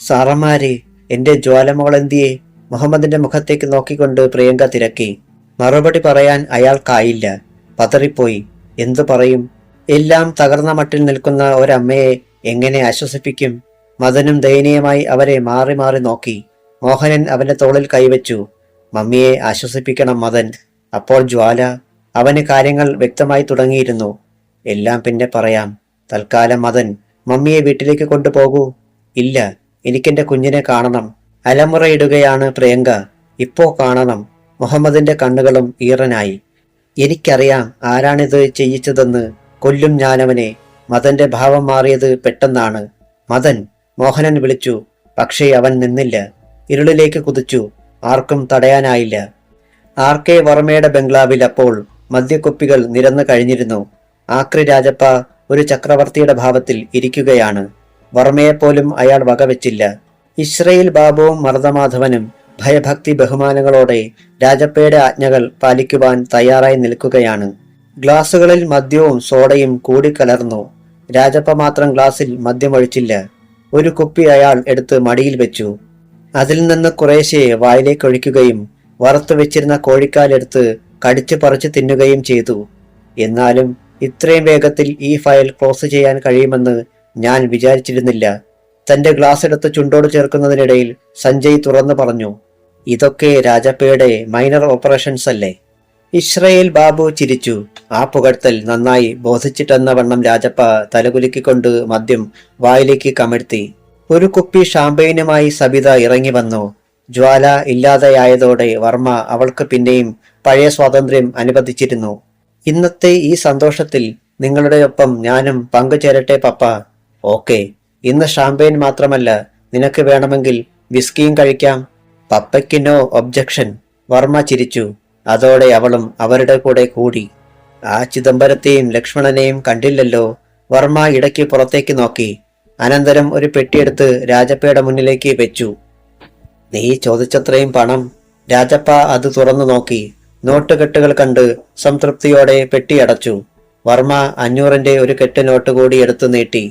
സാറന്മാരെ, എന്റെ ജ്വാലമോളെന്തിയെ? മുഹമ്മദിന്റെ മുഖത്തേക്ക് നോക്കിക്കൊണ്ട് പ്രിയങ്ക തിരക്കി. മറുപടി പറയാൻ അയാൾക്കായില്ല. പതറിപ്പോയി. എന്തു പറയും? എല്ലാം തകർന്ന മട്ടിൽ നിൽക്കുന്ന ഒരമ്മയെ എങ്ങനെ ആശ്വസിപ്പിക്കും? മദനും ദയനീയമായി അവരെ മാറി മാറി നോക്കി. മോഹനൻ അവന്റെ തോളിൽ കൈവച്ചു. മമ്മിയെ ആശ്വസിപ്പിക്കണം മദൻ. അപ്പോൾ ജ്വാല, അവന് കാര്യങ്ങൾ വ്യക്തമായി തുടങ്ങിയിരുന്നു. എല്ലാം പിന്നെ പറയാം. തൽക്കാലം മദൻ, മമ്മിയെ വീട്ടിലേക്ക് കൊണ്ടുപോകൂ. ഇല്ല, എനിക്കെന്റെ കുഞ്ഞിനെ കാണണം. അലമുറയിടുകയാണ് പ്രിയങ്ക. ഇപ്പോ കാണണം. മുഹമ്മദിന്റെ കണ്ണുകളും ഈറനായി. എനിക്കറിയാം ആരാണിത് ചെയ്യിച്ചതെന്ന്. കൊല്ലും ഞാനവനെ. മദന്റെ ഭാവം മാറിയത് പെട്ടെന്നാണ്. മദൻ, മോഹനൻ വിളിച്ചു. പക്ഷേ അവൻ നിന്നില്ല. ഇരുളിലേക്ക് കുതിച്ചു. ആർക്കും തടയാനായില്ല. ആർ.കെ. വർമ്മയുടെ ബംഗ്ലാവിൽ അപ്പോൾ മദ്യക്കുപ്പികൾ നിരന്നു കഴിഞ്ഞിരുന്നു. ആക്രി രാജപ്പ ഒരു ചക്രവർത്തിയുടെ ഭാവത്തിൽ ഇരിക്കുകയാണ്. വർമ്മയെപ്പോലും അയാൾ വകവെച്ചില്ല. ഇസ്രയേൽ ബാബുവും മർദ്ദമാധവനും ഭയഭക്തി ബഹുമാനങ്ങളോടെ രാജപ്പയുടെ ആജ്ഞകൾ പാലിക്കുവാൻ തയ്യാറായി നിൽക്കുകയാണ്. ഗ്ലാസുകളിൽ മദ്യവും സോഡയും കൂടിക്കലർന്നു. രാജപ്പ മാത്രം ഗ്ലാസിൽ മദ്യമൊഴിച്ചില്ല. ഒരു കുപ്പി അയാൾ എടുത്ത് മടിയിൽ വെച്ചു. അതിൽ നിന്ന് കുറേശ്ശെ വായിലേക്കൊഴിക്കുകയും വറുത്തു വെച്ചിരുന്ന കോഴിക്കാലെടുത്ത് കടിച്ചു പറിച്ചു തിന്നുകയും ചെയ്തു. എന്നാലും ഇത്രയും വേഗത്തിൽ ഈ ഫയൽ ക്ലോസ് ചെയ്യാൻ കഴിയുമെന്ന് ഞാൻ വിചാരിച്ചിരുന്നില്ല. തന്റെ ഗ്ലാസ് എടുത്ത് ചുണ്ടോട് ചേർക്കുന്നതിനിടയിൽ സഞ്ജയ് തുറന്നു പറഞ്ഞു, ഇതൊക്കെ രാജപ്പയുടെ മൈനർ ഓപ്പറേഷൻസ് അല്ലേ? ഇസ്രയേൽ ബാബു ചിരിച്ചു. ആ പുകഴ്ത്തൽ നന്നായി ബോധിച്ചിട്ടെന്ന വണ്ണം രാജപ്പ തലകുലുക്കിക്കൊണ്ട് മദ്യം വായിലേക്ക് കമഴ്ത്തി. ഒരു കുപ്പി ഷാമ്പയിനുമായി സബിത ഇറങ്ങി വന്നു. ജ്വാല ഇല്ലാതെയായതോടെ വർമ്മ അവൾക്ക് പിന്നെയും പഴയ സ്വാതന്ത്ര്യം അനുവദിച്ചിരുന്നു. ഇന്നത്തെ ഈ സന്തോഷത്തിൽ നിങ്ങളുടെ ഒപ്പം ഞാനും പങ്കുചേരട്ടെ പപ്പ. ഓക്കെ, ഇന്ന് ഷാമ്പയിൻ മാത്രമല്ല, നിനക്ക് വേണമെങ്കിൽ വിസ്കിയും കഴിക്കാം. പപ്പയ്ക്ക് നോ ഒബ്ജക്ഷൻ. വർമ്മ ചിരിച്ചു. അതോടെ അവളും അവരുടെ കൂടെ കൂടി. ആ ചിദംബരത്തെയും ലക്ഷ്മണനെയും കണ്ടില്ലല്ലോ. വർമ്മ ഇടയ്ക്ക് പുറത്തേക്ക് നോക്കി. അനന്തരം ഒരു പെട്ടിയെടുത്ത് രാജപ്പയുടെ മുന്നിലേക്ക് വെച്ചു. നീ ചോദിച്ചത്രയും പണം. രാജപ്പ അത് തുറന്നു നോക്കി. നോട്ടുകെട്ടുകൾ കണ്ട് സംതൃപ്തിയോടെ പെട്ടിയടച്ചു. വർമ്മ 500-ന്റെ ഒരു കെട്ട് നോട്ട് കൂടി എടുത്തു നീട്ടി.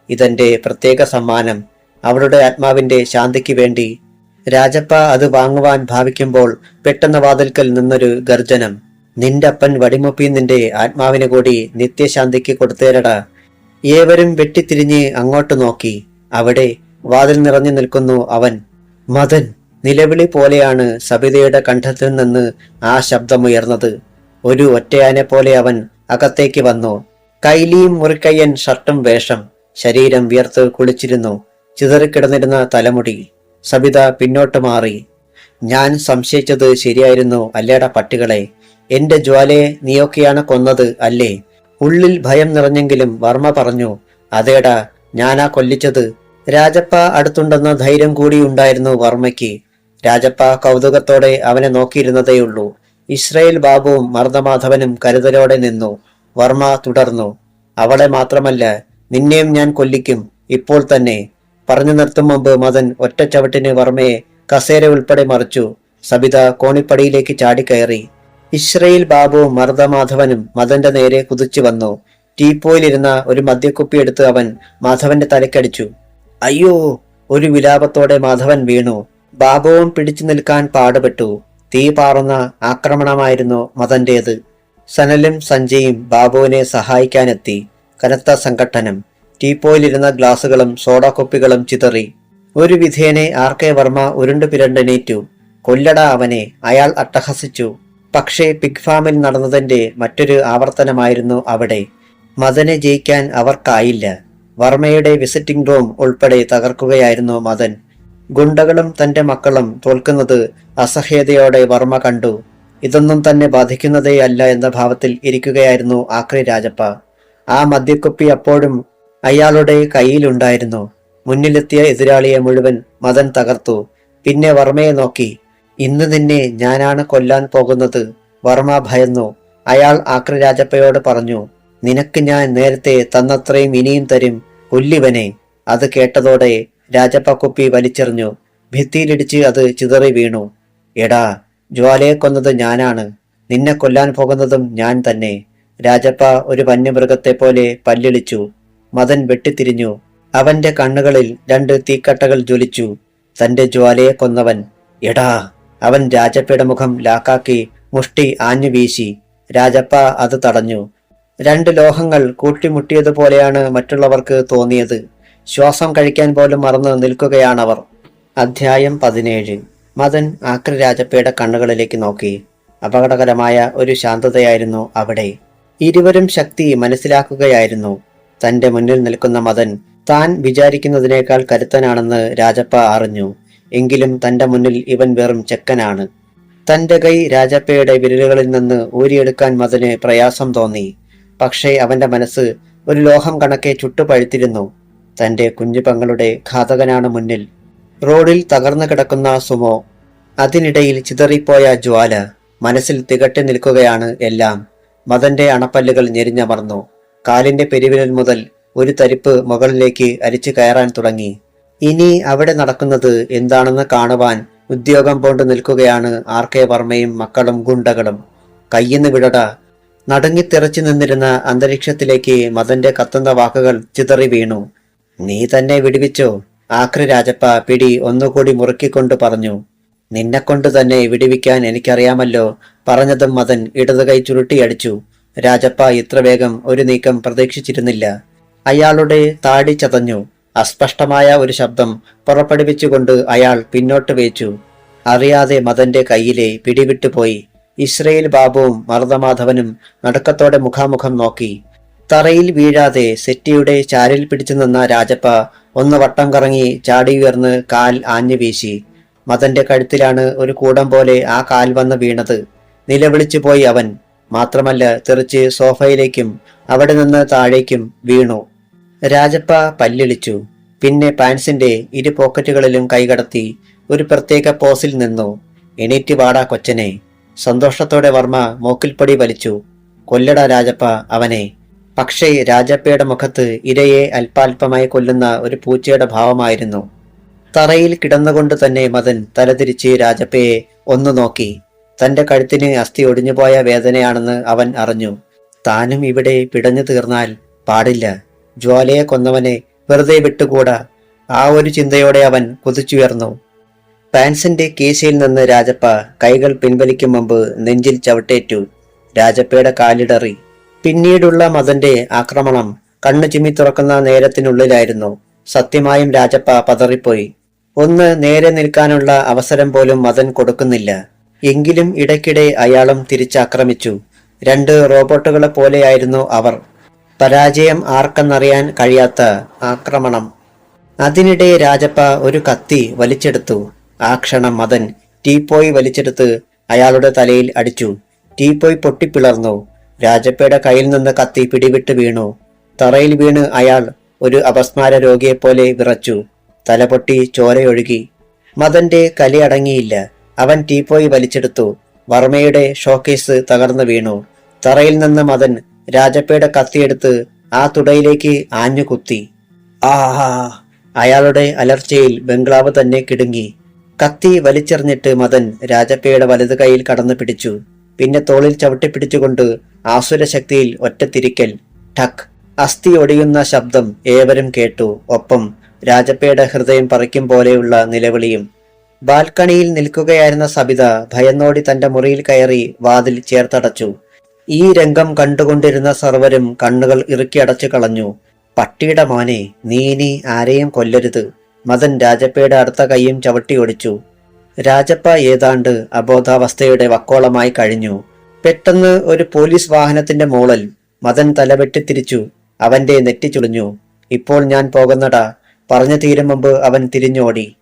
ഇതെന്റെ പ്രത്യേക സമ്മാനം, അവളുടെ ആത്മാവിന്റെ ശാന്തിക്ക് വേണ്ടി. രാജപ്പ അത് വാങ്ങുവാൻ ഭാവിക്കുമ്പോൾ പെട്ടെന്ന് വാതിൽക്കൽ നിന്നൊരു ഗർജനം. നിന്റെ അപ്പൻ വടിമുപ്പി നിന്റെ ആത്മാവിന് കൂടി നിത്യശാന്തിക്ക് കൊടുത്തേരടാ. ഏവരും വെട്ടിത്തിരിഞ്ഞ് അങ്ങോട്ട് നോക്കി. അവിടെ വാതിൽ നിറഞ്ഞു നിൽക്കുന്നു അവൻ, മദൻ. നിലവിളി പോലെയാണ് സബിതയുടെ കണ്ഠത്തിൽ നിന്ന് ആ ശബ്ദമുയർന്നത്. ഒരു ഒറ്റയാനെ പോലെ അവൻ അകത്തേക്ക് വന്നു. കൈലിയും മുറിക്കയ്യൻ ഷർട്ടും വേഷം. ശരീരം വിയർത്ത് കുളിച്ചിരുന്നു. ചിതറിക്കിടന്നിരുന്ന തലമുടി. സബിത പിന്നോട്ട് മാറി. ഞാൻ സംശയിച്ചത് ശരിയായിരുന്നു അല്ലേടാ പട്ടികളെ. എന്റെ ജ്വാലയെ നീയൊക്കെയാണ് കൊന്നത് അല്ലേ? ഉള്ളിൽ ഭയം നിറഞ്ഞെങ്കിലും വർമ്മ പറഞ്ഞു, അതേടാ, ഞാനാ കൊല്ലിച്ചത്. രാജപ്പ അടുത്തുണ്ടെന്ന ധൈര്യം കൂടി ഉണ്ടായിരുന്നു വർമ്മയ്ക്ക്. രാജപ്പ കൗതുകത്തോടെ അവനെ നോക്കിയിരുന്നതേയുള്ളൂ. ഇസ്രയേൽ ബാബുവും മർദ്ദമാധവനും കരുതലോടെ നിന്നു. വർമ്മ തുടർന്നു, അവളെ മാത്രമല്ല, നിന്നെയും ഞാൻ കൊല്ലിക്കും, ഇപ്പോൾ തന്നെ. പറഞ്ഞു നിർത്തും മുമ്പ് മദൻ ഒറ്റച്ചവിട്ടിന് വർമ്മയെ കസേര ഉൾപ്പെടെ മറിച്ചു. സബിത കോണിപ്പടിയിലേക്ക് ചാടിക്കയറി. ഇസ്രയേൽ ബാബുവും മർദ്ദമാധവനും മദന്റെ നേരെ കുതിച്ചു വന്നു. ടീപ്പോയിലിരുന്ന ഒരു മദ്യക്കുപ്പി എടുത്ത് അവൻ മാധവന്റെ തലക്കടിച്ചു. അയ്യോ! ഒരു വിലാപത്തോടെ മാധവൻ വീണു. ബാബുവും പിടിച്ചു നിൽക്കാൻ പാടുപെട്ടു. തീ പാറുന്ന ആക്രമണമായിരുന്നു മദന്റേത്. സനലും സഞ്ജയും ബാബുവിനെ സഹായിക്കാനെത്തി. കനത്ത സംഘട്ടനം. ടീപ്പോയിലിരുന്ന ഗ്ലാസുകളും സോഡാക്കുപ്പികളും ചിതറി. ഒരു വിധേനെ ആർ.കെ. വർമ്മ ഉരുണ്ടു പിരണ്ടെണീറ്റു. കൊല്ലടാ അവനെ, അയാൾ അട്ടഹസിച്ചു. പക്ഷേ പിഗ് ഫാമിൽ നടന്നതിന്റെ മറ്റൊരു ആവർത്തനമായിരുന്നു അവിടെ. മദനെ ജയിക്കാൻ അവർക്കായില്ല. വർമ്മയുടെ വിസിറ്റിംഗ് റൂം ഉൾപ്പെടെ തകർക്കുകയായിരുന്നു മദൻ. ഗുണ്ടകളും തന്റെ മക്കളും തോൽക്കുന്നത് അസഹ്യതയോടെ വർമ്മ കണ്ടു. ഇതൊന്നും തന്നെ ബാധിക്കുന്നതേ അല്ല എന്ന ഭാവത്തിൽ ഇരിക്കുകയായിരുന്നു ആക്രി രാജപ്പ. ആ മദ്യക്കുപ്പി അപ്പോഴും അയാളുടെ കയ്യിലുണ്ടായിരുന്നു. മുന്നിലെത്തിയ എതിരാളിയെ മുഴുവൻ മദൻ തകർത്തു. പിന്നെ വർമ്മയെ നോക്കി. ഇന്ന് നിന്നെ ഞാനാണ് കൊല്ലാൻ പോകുന്നത്. വർമ്മ ഭയന്നു. അയാൾ ആക്രി രാജപ്പയോട് പറഞ്ഞു, നിനക്ക് ഞാൻ നേരത്തെ തന്നത്രയും ഇനിയും തരും, കൊല്ലിവനെ. അത് കേട്ടതോടെ രാജപ്പ കുപ്പി വലിച്ചെറിഞ്ഞു. ഭിത്തിയിലിടിച്ച് അത് ചിതറി വീണു. എടാ, ജ്വാലയെ കൊന്നത് ഞാനാണ്. നിന്നെ കൊല്ലാൻ പോകുന്നതും ഞാൻ തന്നെ. രാജപ്പ ഒരു വന്യമൃഗത്തെ പോലെ പല്ലിളിച്ചു. മദൻ വെട്ടിത്തിരിഞ്ഞു. അവന്റെ കണ്ണുകളിൽ 2 തീക്കട്ടകൾ ജ്വലിച്ചു. തന്റെ ജ്വാലയെ കൊന്നവൻ. എടാ! അവൻ രാജപ്പയുടെ മുഖം ലാക്കാക്കി മുഷ്ടി ആഞ്ഞു വീശി. രാജപ്പ അത് തടഞ്ഞു. 2 ലോഹങ്ങൾ കൂട്ടിമുട്ടിയതുപോലെയാണ് മറ്റുള്ളവർക്ക് തോന്നിയത്. ശ്വാസം കഴിക്കാൻ പോലും മറന്ന് നിൽക്കുകയാണവർ. അധ്യായം 17. മദൻ ആക്രി രാജപ്പയുടെ കണ്ണുകളിലേക്ക് നോക്കി. അപകടകരമായ ഒരു ശാന്തതയായിരുന്നു അവിടെ. ഇരുവരും ശക്തി മനസ്സിലാക്കുകയായിരുന്നു. തന്റെ മുന്നിൽ നിൽക്കുന്ന മദൻ താൻ വിചാരിക്കുന്നതിനേക്കാൾ കരുത്തനാണെന്ന് രാജപ്പ അറിഞ്ഞു. എങ്കിലും തന്റെ മുന്നിൽ ഇവൻ വെറും ചെക്കനാണ്. തന്റെ കൈ രാജപ്പയുടെ വിരലുകളിൽ നിന്ന് ഊരിയെടുക്കാൻ മദന് പ്രയാസം തോന്നി. പക്ഷേ അവന്റെ മനസ്സ് ഒരു ലോഹം കണക്കെ ചുട്ടുപഴുത്തിരുന്നു. തന്റെ കുഞ്ഞു പെങ്ങളുടെ ഘാതകനാണ് മുന്നിൽ. റോഡിൽ തകർന്നു കിടക്കുന്ന സുമോ, അതിനിടയിൽ ചിതറിപ്പോയ ജ്വാല. മനസ്സിൽ തികട്ടി നിൽക്കുകയാണ് എല്ലാം. മദന്റെ അണപ്പല്ലുകൾ ഞെരിഞ്ഞമർന്നു. കാലിന്റെ പെരുവിരൽ മുതൽ ഒരു തരിപ്പ് മുകളിലേക്ക് അരിച്ചു കയറാൻ തുടങ്ങി. ഇനി അവിടെ നടക്കുന്നത് എന്താണെന്ന് കാണുവാൻ ഉദ്യോഗം പോണ്ട് നിൽക്കുകയാണ് ആർ.കെ. വർമ്മയും മക്കളും ഗുണ്ടകളും. കയ്യിന്ന് വിടടാ. നടുങ്ങിത്തെറിച്ചു നിന്നിരുന്ന അന്തരീക്ഷത്തിലേക്ക് മദന്റെ കത്തുന്ന വാക്കുകൾ ചിതറി വീണു. നീ തന്നെ വിടുവിച്ചോ? ആക്രി രാജപ്പ പിടി ഒന്നുകൂടി മുറുക്കിക്കൊണ്ട് പറഞ്ഞു. നിന്നെക്കൊണ്ട് തന്നെ വിടുവിക്കാൻ എനിക്കറിയാമല്ലോ. പറഞ്ഞതും മദൻ ഇടതുകൈ ചുരുട്ടിയടിച്ചു. രാജപ്പ ഇത്ര വേഗം ഒരു നീക്കം പ്രതീക്ഷിച്ചിരുന്നില്ല. അയാളുടെ താടി ചതഞ്ഞു. അസ്പഷ്ടമായ ഒരു ശബ്ദം പുറപ്പെടുവിച്ചുകൊണ്ട് അയാൾ പിന്നോട്ട് വേച്ചു. അറിയാതെ മദന്റെ കയ്യിലെ പിടിവിട്ടുപോയി. ഇസ്രയേൽ ബാബുവും മർദ്ദമാധവനും നടുക്കത്തോടെ മുഖാമുഖം നോക്കി. തറയിൽ വീഴാതെ സെറ്റിയുടെ ചാലിൽ പിടിച്ചു നിന്ന രാജപ്പ ഒന്ന് വട്ടം കറങ്ങി ചാടിയുയർന്ന് കാൽ ആഞ്ഞു വീശി. മദന്റെ കഴുത്തിലാണ് ഒരു കൂടം പോലെ ആ കാൽ വന്ന് വീണത്. നിലവിളിച്ചു പോയി അവൻ. മാത്രമല്ല തെറിച്ച് സോഫയിലേക്കും അവിടെ നിന്ന് താഴേക്കും വീണു. രാജപ്പ പല്ലിളിച്ചു. പിന്നെ പാൻസിന്റെ ഇരു പോക്കറ്റുകളിലും കൈകടത്തി ഒരു പ്രത്യേക പോസിൽ നിന്നു. എണീറ്റ് വാടാ കൊച്ചനെ. സന്തോഷത്തോടെ വർമ്മ മൂക്കിൽപ്പൊടി വലിച്ചു. കൊല്ലടാ രാജപ്പ അവനെ. പക്ഷേ രാജപ്പയുടെ മുഖത്ത് ഇരയെ അല്പാൽപമായി കൊല്ലുന്ന ഒരു പൂച്ചയുടെ ഭാവമായിരുന്നു. തറയിൽ കിടന്നുകൊണ്ട് തന്നെ മദൻ തലതിരിച്ച് രാജപ്പയെ ഒന്നു നോക്കി. തന്റെ കഴുത്തിന് അസ്ഥി ഒടിഞ്ഞുപോയ വേദനയാണെന്ന് അവൻ അറിഞ്ഞു. താനും ഇവിടെ പിടഞ്ഞു തീർന്നാൽ പാടില്ല. ജ്വാലയെ കൊന്നവനെ വെറുതെ വിട്ടുകൂടാ. ആ ഒരു ചിന്തയോടെ അവൻ കുതിച്ചുയർന്നു. പാൻസിന്റെ കീശയിൽ നിന്ന് രാജപ്പ കൈകൾ പിൻവലിക്കും മുമ്പ് നെഞ്ചിൽ ചവിട്ടേറ്റു. രാജപ്പയുടെ കാലിടറി. പിന്നീടുള്ള മദന്റെ ആക്രമണം കണ്ണു ചിമ്മി തുറക്കുന്ന നേരത്തിനുള്ളിലായിരുന്നു. സത്യമായും രാജപ്പ പതറിപ്പോയി. ഒന്ന് നേരെ നിൽക്കാനുള്ള അവസരം പോലും മദൻ കൊടുക്കുന്നില്ല. എങ്കിലും ഇടയ്ക്കിടെ അയാളും തിരിച്ചാക്രമിച്ചു. രണ്ട് റോബോട്ടുകളെ പോലെയായിരുന്നു അവർ. പരാജയം ആർക്കെന്നറിയാൻ കഴിയാത്ത ആക്രമണം. അതിനിടെ രാജപ്പ ഒരു കത്തി വലിച്ചെടുത്തു. ആ ക്ഷണം മദൻ ടീപ്പോയി വലിച്ചെടുത്ത് അയാളുടെ തലയിൽ അടിച്ചു. ടീപ്പോയി പൊട്ടിപ്പിളർന്നു. രാജപ്പയുടെ കയ്യിൽ നിന്ന് കത്തി പിടിവിട്ട് വീണു. തറയിൽ വീണ് അയാൾ ഒരു അപസ്മാര രോഗിയെപ്പോലെ വിറച്ചു. തലപൊട്ടി ചോരയൊഴുകി. മദന്റെ കലി അടങ്ങിയില്ല. അവൻ ടീപ്പോയി വലിച്ചെടുത്തു. വർമ്മയുടെ ഷോക്കേസ് തകർന്നു വീണു. തറയിൽ നിന്ന് മദൻ രാജപ്പയുടെ കത്തിയെടുത്ത് ആ തുടയിലേക്ക് ആഞ്ഞു കുത്തി. ആഹാ! അയാളുടെ അലർച്ചയിൽ ബംഗ്ലാവ് തന്നെ കിടുങ്ങി. കത്തി വലിച്ചെറിഞ്ഞിട്ട് മദൻ രാജപ്പയുടെ വലതു കൈയിൽ കടന്നു പിടിച്ചു. പിന്നെ തോളിൽ ചവിട്ടിപ്പിടിച്ചുകൊണ്ട് ആസുരശക്തിയിൽ ഒറ്റത്തിരിക്കൽ. ടക്ക്! അസ്ഥി ഒടിയുന്ന ശബ്ദം ഏവരും കേട്ടു. ഒപ്പം രാജപ്പയുടെ ഹൃദയം പറിക്കും പോലെയുള്ള നിലവിളിയും. ബാൽക്കണിയിൽ നിൽക്കുകയായിരുന്ന സബിത ഭയന്നോടി തന്റെ മുറിയിൽ കയറി വാതിൽ ചേർത്തടച്ചു. ഈ രംഗം കണ്ടുകൊണ്ടിരുന്ന സർവരും കണ്ണുകൾ ഇറുക്കി അടച്ചു കളഞ്ഞു. പട്ടിയുടെ മോനെ, നീ ഇനി ആരെയും കൊല്ലരുത്. മദൻ രാജപ്പയുടെ അടുത്ത കൈയും ചവിട്ടി ഒടിച്ചു. രാജപ്പ ഏതാണ്ട് അബോധാവസ്ഥയുടെ വക്കോളമായി കഴിഞ്ഞു. പെട്ടെന്ന് ഒരു പോലീസ് വാഹനത്തിന്റെ മൂളൽ. മദൻ തലവെട്ടിത്തിരിച്ചു. അവന്റെ നെറ്റി ചുളിഞ്ഞു. ഇപ്പോൾ ഞാൻ പോകുന്നടാ. പറഞ്ഞു തീരും മുമ്പ് അവൻ തിരിഞ്ഞോടി.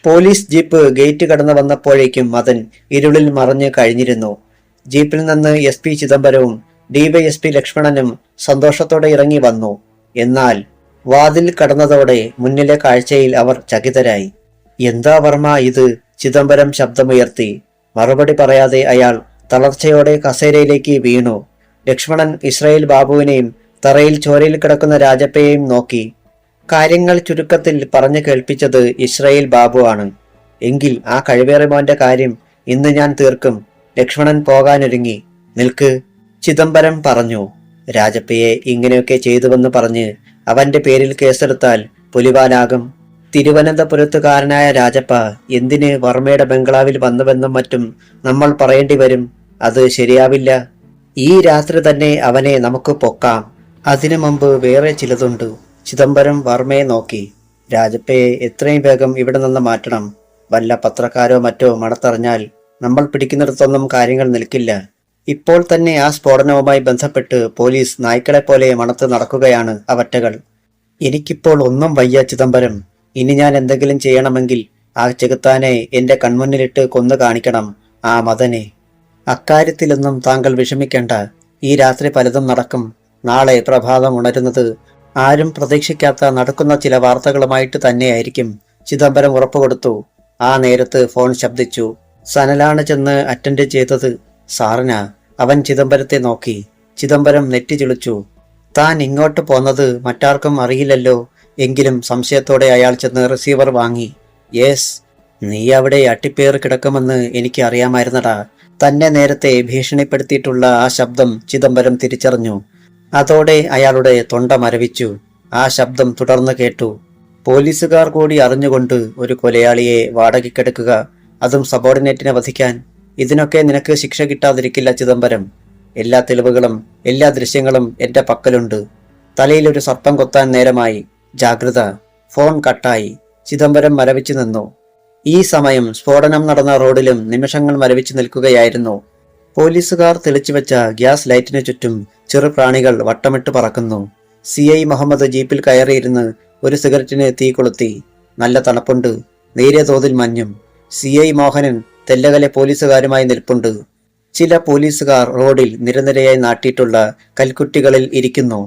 പോലീസ് ജീപ്പ് ഗേറ്റ് കടന്നു വന്നപ്പോഴേക്കും മദൻ ഇരുളിൽ മറഞ്ഞു കഴിഞ്ഞിരുന്നു. ജീപ്പിൽ നിന്ന് SP ചിദംബരവും DYSP ലക്ഷ്മണനും സന്തോഷത്തോടെ ഇറങ്ങി വന്നു. എന്നാൽ വാതിൽ കടന്നതോടെ മുന്നിലെ കാഴ്ചയിൽ അവർ ചകിതരായി. എന്താ വർമ്മ ഇത്? ചിദംബരം ശബ്ദമുയർത്തി. മറുപടി പറയാതെ അയാൾ തളർച്ചയോടെ കസേരയിലേക്ക് വീണു. ലക്ഷ്മണൻ ഇസ്രയേൽ ബാബുവിനെയും തറയിൽ ചോരയിൽ കിടക്കുന്ന രാജപ്പയെയും നോക്കി. കാര്യങ്ങൾ ചുരുക്കത്തിൽ പറഞ്ഞു കേൾപ്പിച്ചത് ഇസ്രയേൽ ബാബു ആണ്. എങ്കിൽ ആ കഴിവേറി മോന്റെ കാര്യം ഇന്ന് ഞാൻ തീർക്കും. ലക്ഷ്മണൻ പോകാനൊരുങ്ങി. നിൽക്ക്, ചിദംബരം പറഞ്ഞു. രാജപ്പയെ ഇങ്ങനെയൊക്കെ ചെയ്തുവെന്ന് പറഞ്ഞ് അവന്റെ പേരിൽ കേസെടുത്താൽ പുലിവാലാകും. തിരുവനന്തപുരത്തുകാരനായ രാജപ്പ എന്തിന് വർമ്മയുടെ ബംഗ്ലാവിൽ വന്നുവെന്നും മറ്റും നമ്മൾ പറയേണ്ടി വരും. അത് ശരിയാവില്ല. ഈ രാത്രി തന്നെ അവനെ നമുക്ക് പൊക്കാം. അതിനു മുമ്പ് വേറെ ചിലതുണ്ട്. ചിദംബരം വർമ്മയെ നോക്കി. രാജപ്പയെ എത്രയും വേഗം ഇവിടെ നിന്ന് മാറ്റണം. വല്ല പത്രക്കാരോ മറ്റോ മണത്തറിഞ്ഞാൽ നമ്മൾ പിടിക്കുന്നിടത്തൊന്നും കാര്യങ്ങൾ നിൽക്കില്ല. ഇപ്പോൾ തന്നെ ആ സ്ഫോടനവുമായി ബന്ധപ്പെട്ട് പോലീസ് നായ്ക്കളെപ്പോലെ മണത്ത് നടക്കുകയാണ് അവറ്റകൾ. എനിക്കിപ്പോൾ ഒന്നും വയ്യ ചിദംബരം. ഇനി ഞാൻ എന്തെങ്കിലും ചെയ്യണമെങ്കിൽ ആ ചെകുത്താനെ എന്റെ കൺമുന്നിലിട്ട് കൊന്നു കാണിക്കണം, ആ മദനെ. അക്കാര്യത്തിലൊന്നും താങ്കൾ വിഷമിക്കേണ്ട. ഈ രാത്രി പലതും നടക്കും. നാളെ പ്രഭാതം ഉണരുന്നത് ആരും പ്രതീക്ഷിക്കാത്ത നടക്കുന്ന ചില വാർത്തകളുമായിട്ട് തന്നെയായിരിക്കും, ചിദംബരം ഉറപ്പുകൊടുത്തു. ആ നേരത്ത് ഫോൺ ശബ്ദിച്ചു. സനലാണ് ചെന്ന് അറ്റൻഡ് ചെയ്തത്. സാറിനാ. അവൻ ചിദംബരത്തെ നോക്കി. ചിദംബരം നെറ്റി ചുളിച്ചു. താൻ ഇങ്ങോട്ട് പോന്നത് മറ്റാർക്കും അറിയില്ലല്ലോ. എങ്കിലും സംശയത്തോടെ അയാൾ ചെന്ന് റിസീവർ വാങ്ങി. യെസ്, നീ അവിടെ അട്ടിപ്പേർ കിടക്കുമെന്ന് എനിക്ക് അറിയാമായിരുന്നടാ. തന്നെ നേരത്തെ ഭീഷണിപ്പെടുത്തിയിട്ടുള്ള ആ ശബ്ദം ചിദംബരം തിരിച്ചറിഞ്ഞു. അതോടെ അയാളുടെ തൊണ്ട മരവിച്ചു. ആ ശബ്ദം തുടർന്ന് കേട്ടു. പോലീസുകാർ കൂടി അറിഞ്ഞുകൊണ്ട് ഒരു കൊലയാളിയെ വാടകയ്ക്കെടുക്കുക, അതും സബോർഡിനേറ്റിനെ വധിക്കാൻ. ഇതിനൊക്കെ നിനക്ക് ശിക്ഷ കിട്ടാതിരിക്കില്ല ചിദംബരം. എല്ലാ തെളിവുകളും എല്ലാ ദൃശ്യങ്ങളും എന്റെ പക്കലുണ്ട്. തലയിലൊരു സർപ്പം കൊത്താൻ നേരമായി. ജാഗ്രത. ഫോൺ കട്ടായി. ചിദംബരം മരവിച്ചു നിന്നു. ഈ സമയം സ്ഫോടനം നടന്ന റോഡിലും നിമിഷങ്ങൾ മരവിച്ചു നിൽക്കുകയായിരുന്നു. പോലീസുകാർ തെളിച്ചുവെച്ച ഗ്യാസ് ലൈറ്റിനു ചുറ്റും ചെറുപ്രാണികൾ വട്ടമിട്ട് പറക്കുന്നു. CI മുഹമ്മദ് ജീപ്പിൽ കയറിയിരുന്ന് ഒരു സിഗരറ്റിന് തീ കൊളുത്തി. നല്ല തണുപ്പുണ്ട്. നേരിയ തോതിൽ മഞ്ഞും. CI മോഹനൻ തെല്ലകലെ പോലീസുകാരുമായി നിൽപ്പുണ്ട്. ചില പോലീസുകാർ റോഡിൽ നിരനിരയായി നാട്ടിയിട്ടുള്ള കൽക്കുറ്റികളിൽ ഇരിക്കുന്നു.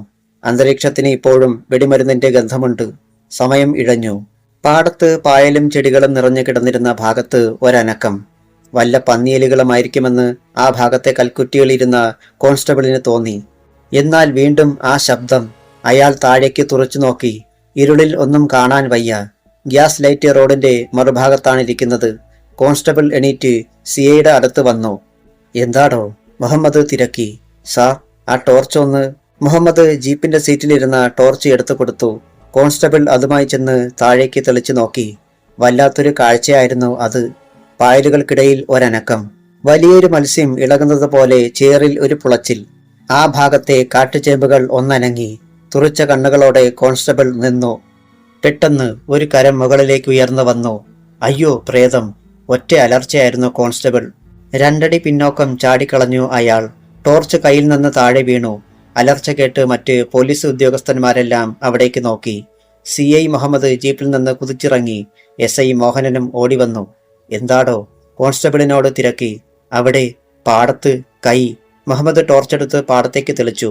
അന്തരീക്ഷത്തിന് ഇപ്പോഴും വെടിമരുന്നിന്റെ ഗന്ധമുണ്ട്. സമയം ഇഴഞ്ഞു. പാടത്ത് പായലും ചെടികളും നിറഞ്ഞു കിടന്നിരുന്ന ഭാഗത്ത് ഒരനക്കം. വല്ല പന്നിയലുകളുമായിരിക്കുമെന്ന് ആ ഭാഗത്തെ കൽക്കുറ്റികളിരുന്ന കോൺസ്റ്റബിളിന് തോന്നി. എന്നാൽ വീണ്ടും ആ ശബ്ദം. അയാൾ താഴേക്ക് തുറച്ചു നോക്കി. ഇരുളിൽ ഒന്നും കാണാൻ വയ്യ. ഗ്യാസ് ലൈറ്റ് റോഡിന്റെ മറുഭാഗത്താണിരിക്കുന്നത്. കോൺസ്റ്റബിൾ എണീറ്റ് CIയുടെ അടുത്ത് വന്നു. എന്താടോ? മുഹമ്മദ് തിരക്കി. സാർ, ആ ടോർച്ച് ഒന്ന്. മുഹമ്മദ് ജീപ്പിന്റെ സീറ്റിലിരുന്ന ടോർച്ച് എടുത്തു കൊടുത്തു. കോൺസ്റ്റബിൾ അതുമായി ചെന്ന് താഴേക്ക് തെളിച്ചു നോക്കി. വല്ലാത്തൊരു കാഴ്ചയായിരുന്നു അത്. പായലുകൾക്കിടയിൽ ഒരനക്കം. വലിയൊരു മത്സ്യം ഇളകുന്നത് പോലെ ചേറിൽ ഒരു പുളച്ചിൽ. ആ ഭാഗത്തെ കാട്ടുചേമ്പുകൾ ഒന്നനങ്ങി. തുറിച്ച കണ്ണുകളോടെ കോൺസ്റ്റബിൾ നിന്നു. പെട്ടെന്ന് ഒരു കരം മുകളിലേക്ക് ഉയർന്നു വന്നു. അയ്യോ, പ്രേതം! ഒറ്റ അലർച്ചയായിരുന്നു കോൺസ്റ്റബിൾ. 2 അടി പിന്നോക്കം ചാടിക്കളഞ്ഞു അയാൾ. ടോർച്ച് കയ്യിൽ നിന്ന് താഴെ വീണു. അലർച്ച കേട്ട് മറ്റ് പോലീസ് ഉദ്യോഗസ്ഥന്മാരെല്ലാം അവിടേക്ക് നോക്കി. CI മുഹമ്മദ് ജീപ്പിൽ നിന്ന് കുതിച്ചിറങ്ങി. SI മോഹനനും ഓടിവന്നു. എന്താടോ? കോൺസ്റ്റബിളിനോട് തിരക്കി. അവിടെ പാടത്ത് കൈ. മുഹമ്മദ് ടോർച്ചെടുത്ത് പാടത്തേക്ക് തെളിച്ചു.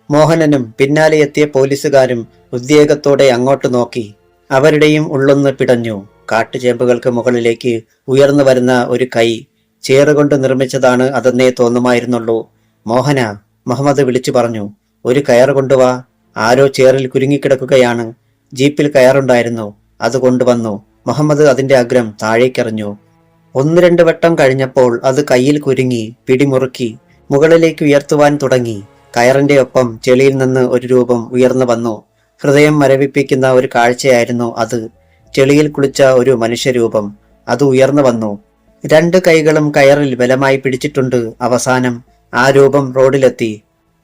മോഹനനും പിന്നാലെ എത്തിയ പോലീസുകാരും ഉദ്വേഗത്തോടെ അങ്ങോട്ട് നോക്കി. അവരുടെയും ഉള്ളൊന്ന് പിടഞ്ഞു. കാട്ടുചേമ്പുകൾക്ക് മുകളിലേക്ക് ഉയർന്നു വരുന്ന ഒരു കൈ. ചേറുകൊണ്ട് നിർമ്മിച്ചതാണ് അതെന്നേ തോന്നുമായിരുന്നുള്ളൂ. മോഹന, മുഹമ്മദ് വിളിച്ചു പറഞ്ഞു. ഒരു കയർ കൊണ്ടുവാ. ആരോ ചേറിൽ കുരുങ്ങിക്കിടക്കുകയാണ്. ജീപ്പിൽ കയറുണ്ടായിരുന്നു, അത് കൊണ്ടുവന്നു. മുഹമ്മദ് അതിന്റെ അഗ്രം താഴേക്കെറിഞ്ഞു. 1-2 വട്ടം കഴിഞ്ഞപ്പോൾ അത് കയ്യിൽ കുരുങ്ങി പിടിമുറുക്കി മുകളിലേക്ക് ഉയർത്തുവാൻ തുടങ്ങി. കയറിന്റെ ഒപ്പം ചെളിയിൽ നിന്ന് ഒരു രൂപം ഉയർന്നു വന്നു. ഹൃദയം മരവിപ്പിക്കുന്ന ഒരു കാഴ്ചയായിരുന്നു അത്. ചെളിയിൽ കുളിച്ച ഒരു മനുഷ്യരൂപം. അത് ഉയർന്നു വന്നു. 2 കൈകളും കയറിൽ ബലമായി പിടിച്ചിട്ടുണ്ട്. അവസാനം ആ രൂപം റോഡിലെത്തി.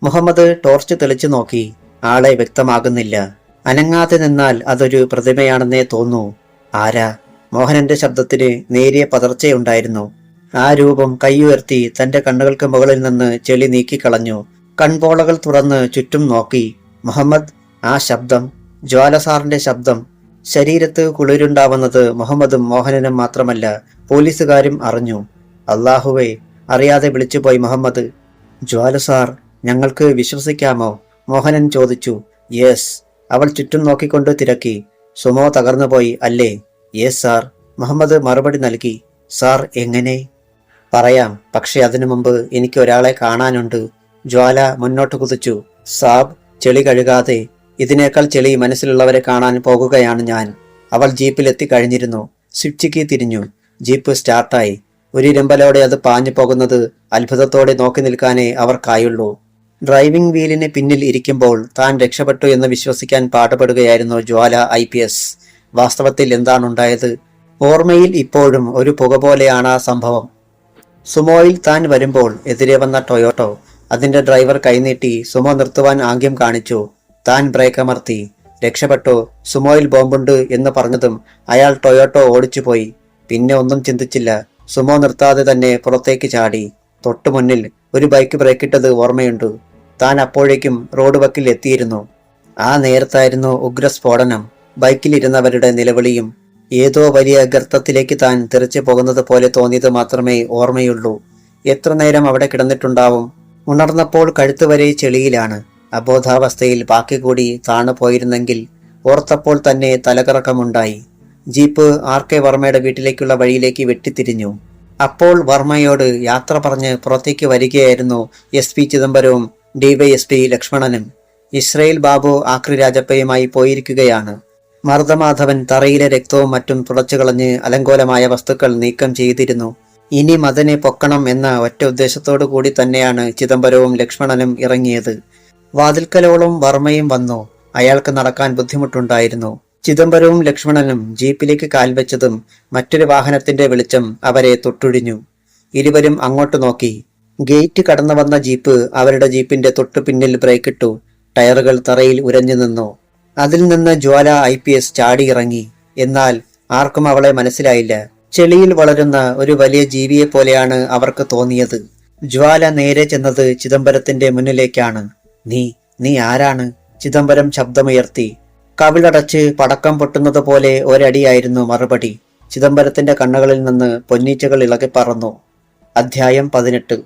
മുഹമ്മദ് ടോർച്ച് തെളിച്ചു നോക്കി. ആളെ വ്യക്തമാകുന്നില്ല. അനങ്ങാതെ നിന്നാൽ അതൊരു പ്രതിമയാണെന്നേ തോന്നൂ. ആരാ? മോഹനന്റെ ശബ്ദത്തിന് നേരിയ പതർച്ചയുണ്ടായിരുന്നു. ആ രൂപം കൈയുയർത്തി തന്റെ കണ്ണുകൾക്ക് മുകളിൽ നിന്ന് ചെളി നീക്കിക്കളഞ്ഞു. കൺപോളകൾ തുറന്ന് ചുറ്റും നോക്കി. മുഹമ്മദ്. ആ ശബ്ദം ജ്വാലസാറിന്റെ ശബ്ദം. ശരീരത്ത് കുളിരുണ്ടാവുന്നത് മുഹമ്മദും മോഹനനും മാത്രമല്ല, പോലീസുകാരും അറിഞ്ഞു. അല്ലാഹുവേ! അറിയാതെ വിളിച്ചുപോയി മുഹമ്മദ്. ജ്വാലസാർ, ഞങ്ങൾക്ക് വിശ്വസിക്കാമോ? മോഹനൻ ചോദിച്ചു. യെസ്. അവൾ ചുറ്റും നോക്കിക്കൊണ്ട് തിരക്കി. സുമോ തകർന്നുപോയി അല്ലേ? Yes sir. മുഹമ്മദ് മറുപടി നൽകി. സാർ, എങ്ങനെ? പറയാം, പക്ഷെ അതിനു മുമ്പ് എനിക്ക് ഒരാളെ കാണാനുണ്ട്. ജ്വാല മുന്നോട്ട് കുതിച്ചു. സാബ്, ചെളി കഴുകാതെ. ഇതിനേക്കാൾ ചെളി മനസ്സിലുള്ളവരെ കാണാൻ പോകുകയാണ് ഞാൻ. അവൾ ജീപ്പിൽ എത്തിക്കഴിഞ്ഞിരുന്നു. സ്വിച്ച് കീ തിരിഞ്ഞു. ജീപ്പ് സ്റ്റാർട്ടായി. ഒരു ഇരുമ്പലോടെ അത് പാഞ്ഞു പോകുന്നത് അത്ഭുതത്തോടെ നോക്കി നിൽക്കാനേ അവർക്കായുള്ളൂ. ഡ്രൈവിംഗ് വീലിന് പിന്നിൽ ഇരിക്കുമ്പോൾ താൻ രക്ഷപ്പെട്ടു എന്ന് വിശ്വസിക്കാൻ പാടുപെടുകയായിരുന്നു ജ്വാല IPS. വാസ്തവത്തിൽ എന്താണുണ്ടായത്? ഓർമ്മയിൽ ഇപ്പോഴും ഒരു പുക പോലെയാണ് ആ സംഭവം. സുമോയിൽ താൻ വരുമ്പോൾ എതിരെ വന്ന ടൊയോട്ടോ. അതിന്റെ ഡ്രൈവർ കൈനീട്ടി സുമോ നിർത്തുവാൻ ആംഗ്യം കാണിച്ചു. താൻ ബ്രേക്ക് അമർത്തി. രക്ഷപ്പെട്ടു, സുമോയിൽ ബോംബുണ്ട് എന്ന് പറഞ്ഞതും അയാൾ ടൊയോട്ടോ ഓടിച്ചുപോയി. പിന്നെ ഒന്നും ചിന്തിച്ചില്ല. സുമോ നിർത്താതെ തന്നെ പുറത്തേക്ക് ചാടി. തൊട്ടു മുന്നിൽ ഒരു ബൈക്ക് ബ്രേക്കിട്ടത് ഓർമ്മയുണ്ട്. താൻ അപ്പോഴേക്കും റോഡ് വക്കിൽ എത്തിയിരുന്നു. ആ നേരത്തായിരുന്നു ഉഗ്രസ്ഫോടനം. ബൈക്കിലിരുന്നവരുടെ നിലവിളിയും. ഏതോ വലിയ ഗർത്തത്തിലേക്ക് താൻ തെറിച്ചു പോകുന്നത് പോലെ തോന്നിയത് മാത്രമേ ഓർമ്മയുള്ളൂ. എത്ര നേരം അവിടെ കിടന്നിട്ടുണ്ടാവും? ഉണർന്നപ്പോൾ കഴുത്തുവരെ ചെളിയിലാണ്. അബോധാവസ്ഥയിൽ ബാക്കി കൂടി താണു പോയിരുന്നെങ്കിൽ. ഓർത്തപ്പോൾ തന്നെ തലകറക്കമുണ്ടായി. Jeep RK. വർമ്മയുടെ വീട്ടിലേക്കുള്ള വഴിയിലേക്ക് വെട്ടിത്തിരിഞ്ഞു. അപ്പോൾ വർമ്മയോട് യാത്ര പറഞ്ഞ് പുറത്തേക്ക് വരികയായിരുന്നു SP ചിദംബരവും DYSP ലക്ഷ്മണനും. ഇസ്രയേൽ ബാബു ആക്രി രാജപ്പയുമായി പോയിരിക്കുകയാണ്. മർദ്ദമാധവൻ തറയിലെ രക്തവും മറ്റും തുടച്ചുകളഞ്ഞ് അലങ്കോലമായ വസ്തുക്കൾ നീക്കം ചെയ്തിരുന്നു. ഇനി മദനെ പൊക്കണം എന്ന ഒറ്റ ഉദ്ദേശത്തോടു കൂടി തന്നെയാണ് ചിദംബരവും ലക്ഷ്മണനും ഇറങ്ങിയത്. വാതിൽക്കലോളം വർമ്മയും വന്നു. അയാൾക്ക് നടക്കാൻ ബുദ്ധിമുട്ടുണ്ടായിരുന്നു. ചിദംബരവും ലക്ഷ്മണനും ജീപ്പിലേക്ക് കാൽവെച്ചതും മറ്റൊരു വാഹനത്തിന്റെ വെളിച്ചം അവരെ തൊട്ടുഴിഞ്ഞു. ഇരുവരും അങ്ങോട്ട് നോക്കി. ഗേറ്റ് കടന്നു വന്ന ജീപ്പ് അവരുടെ ജീപ്പിന്റെ തൊട്ടു പിന്നിൽ ബ്രേക്കിട്ടു. ടയറുകൾ തറയിൽ ഉരഞ്ഞു നിന്നു. അതിൽ നിന്ന് ജ്വാല IPS ചാടിയിറങ്ങി. എന്നാൽ ആർക്കും അവളെ മനസ്സിലായില്ല. ചെളിയിൽ വളരുന്ന ഒരു വലിയ ജീവിയെ പോലെയാണ് അവർക്ക് തോന്നിയത്. ജ്വാല നേരെ ചെന്നത് ചിദംബരത്തിന്റെ മുന്നിലേക്കാണ്. നീ ആരാണ്? ചിദംബരം ശബ്ദമുയർത്തി. കവിളടച്ച് പടക്കം പൊട്ടുന്നത് പോലെ ഒരടിയായിരുന്നു മറുപടി. ചിദംബരത്തിന്റെ കണ്ണുകളിൽ നിന്ന് പൊന്നീച്ചകൾ ഇളകിപ്പറന്നു. അധ്യായം 18.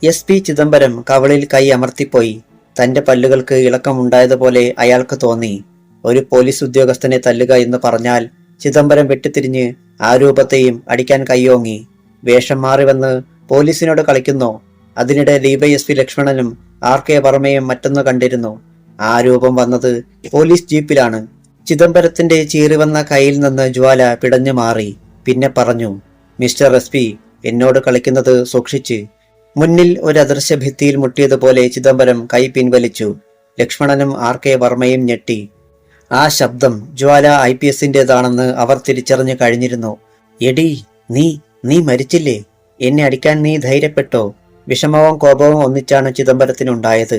SP ചിദംബരം കവിളിൽ കൈ അമർത്തിപ്പോയി. തന്റെ പല്ലുകൾക്ക് ഇളക്കമുണ്ടായതുപോലെ അയാൾക്ക് തോന്നി. ഒരു പോലീസ് ഉദ്യോഗസ്ഥനെ തല്ലുക എന്ന് പറഞ്ഞാൽ ചിദംബരം വെട്ടിത്തിരിഞ്ഞ് ആ രൂപത്തെയും അടിക്കാൻ കയ്യോങ്ങി. വേഷം മാറി വന്ന് പോലീസിനോട് കളിക്കുന്നോ? അതിനിടെ DYSP ലക്ഷ്മണനും ആർ.കെ. വർമ്മയും മറ്റൊന്ന് കണ്ടിരുന്നു. ആ രൂപം വന്നത് പോലീസ് ജീപ്പിലാണ്. ചിദംബരത്തിന്റെ ചീറിവന്ന കയ്യിൽ നിന്ന് ജ്വാല പിടഞ്ഞു മാറി. പിന്നെ പറഞ്ഞു, മിസ്റ്റർ SP, എന്നോട് കളിക്കുന്നത് സൂക്ഷിച്ച്. മുന്നിൽ ഒരു അദൃശ്യ ഭിത്തിയിൽ മുട്ടിയതുപോലെ ചിദംബരം കൈ പിൻവലിച്ചു. ലക്ഷ്മണനും ആർ.കെ. വർമ്മയും ഞെട്ടി. ആ ശബ്ദം ജ്വാല IPSന്റേതാണെന്ന് അവർ തിരിച്ചറിഞ്ഞു കഴിഞ്ഞിരുന്നു. എടി, നീ മരിച്ചില്ലേ? എന്നെ അടിക്കാൻ നീ ധൈര്യപ്പെട്ടോ? വിഷമവും കോപവും ഒന്നിച്ചാണ് ചിദംബരത്തിനുണ്ടായത്.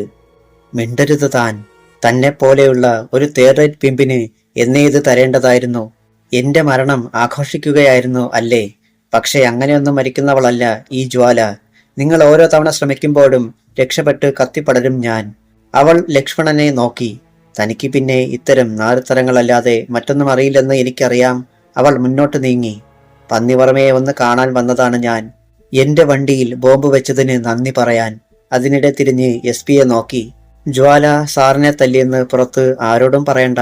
മിണ്ടരുത് താൻ. തന്നെ പോലെയുള്ള ഒരു തേർഡ് റേറ്റ് പിമ്പിന് എന്നേ ഇത് തരേണ്ടതായിരുന്നു. എന്റെ മരണം ആഘോഷിക്കുകയായിരുന്നു അല്ലേ? പക്ഷെ അങ്ങനെയൊന്നും മരിക്കുന്നവളല്ല ഈ ജ്വാല. നിങ്ങൾ ഓരോ തവണ ശ്രമിക്കുമ്പോഴും രക്ഷപ്പെട്ട് കത്തിപ്പടരും ഞാൻ. അവൾ ലക്ഷ്മണനെ നോക്കി. തനിക്ക് പിന്നെ ഇത്തരം നാലുത്തരങ്ങളല്ലാതെ മറ്റൊന്നും അറിയില്ലെന്ന് എനിക്കറിയാം. അവൾ മുന്നോട്ട് നീങ്ങി. പന്നിവർമ്മയെ ഒന്ന് കാണാൻ വന്നതാണ് ഞാൻ. എന്റെ വണ്ടിയിൽ ബോംബ് വെച്ചതിന് നന്ദി പറയാൻ. അതിനിടെ തിരിഞ്ഞ് SP-യെ നോക്കി. ജ്വാല സാറിനെ തല്ലിയെന്ന് പുറത്ത് ആരോടും പറയണ്ട.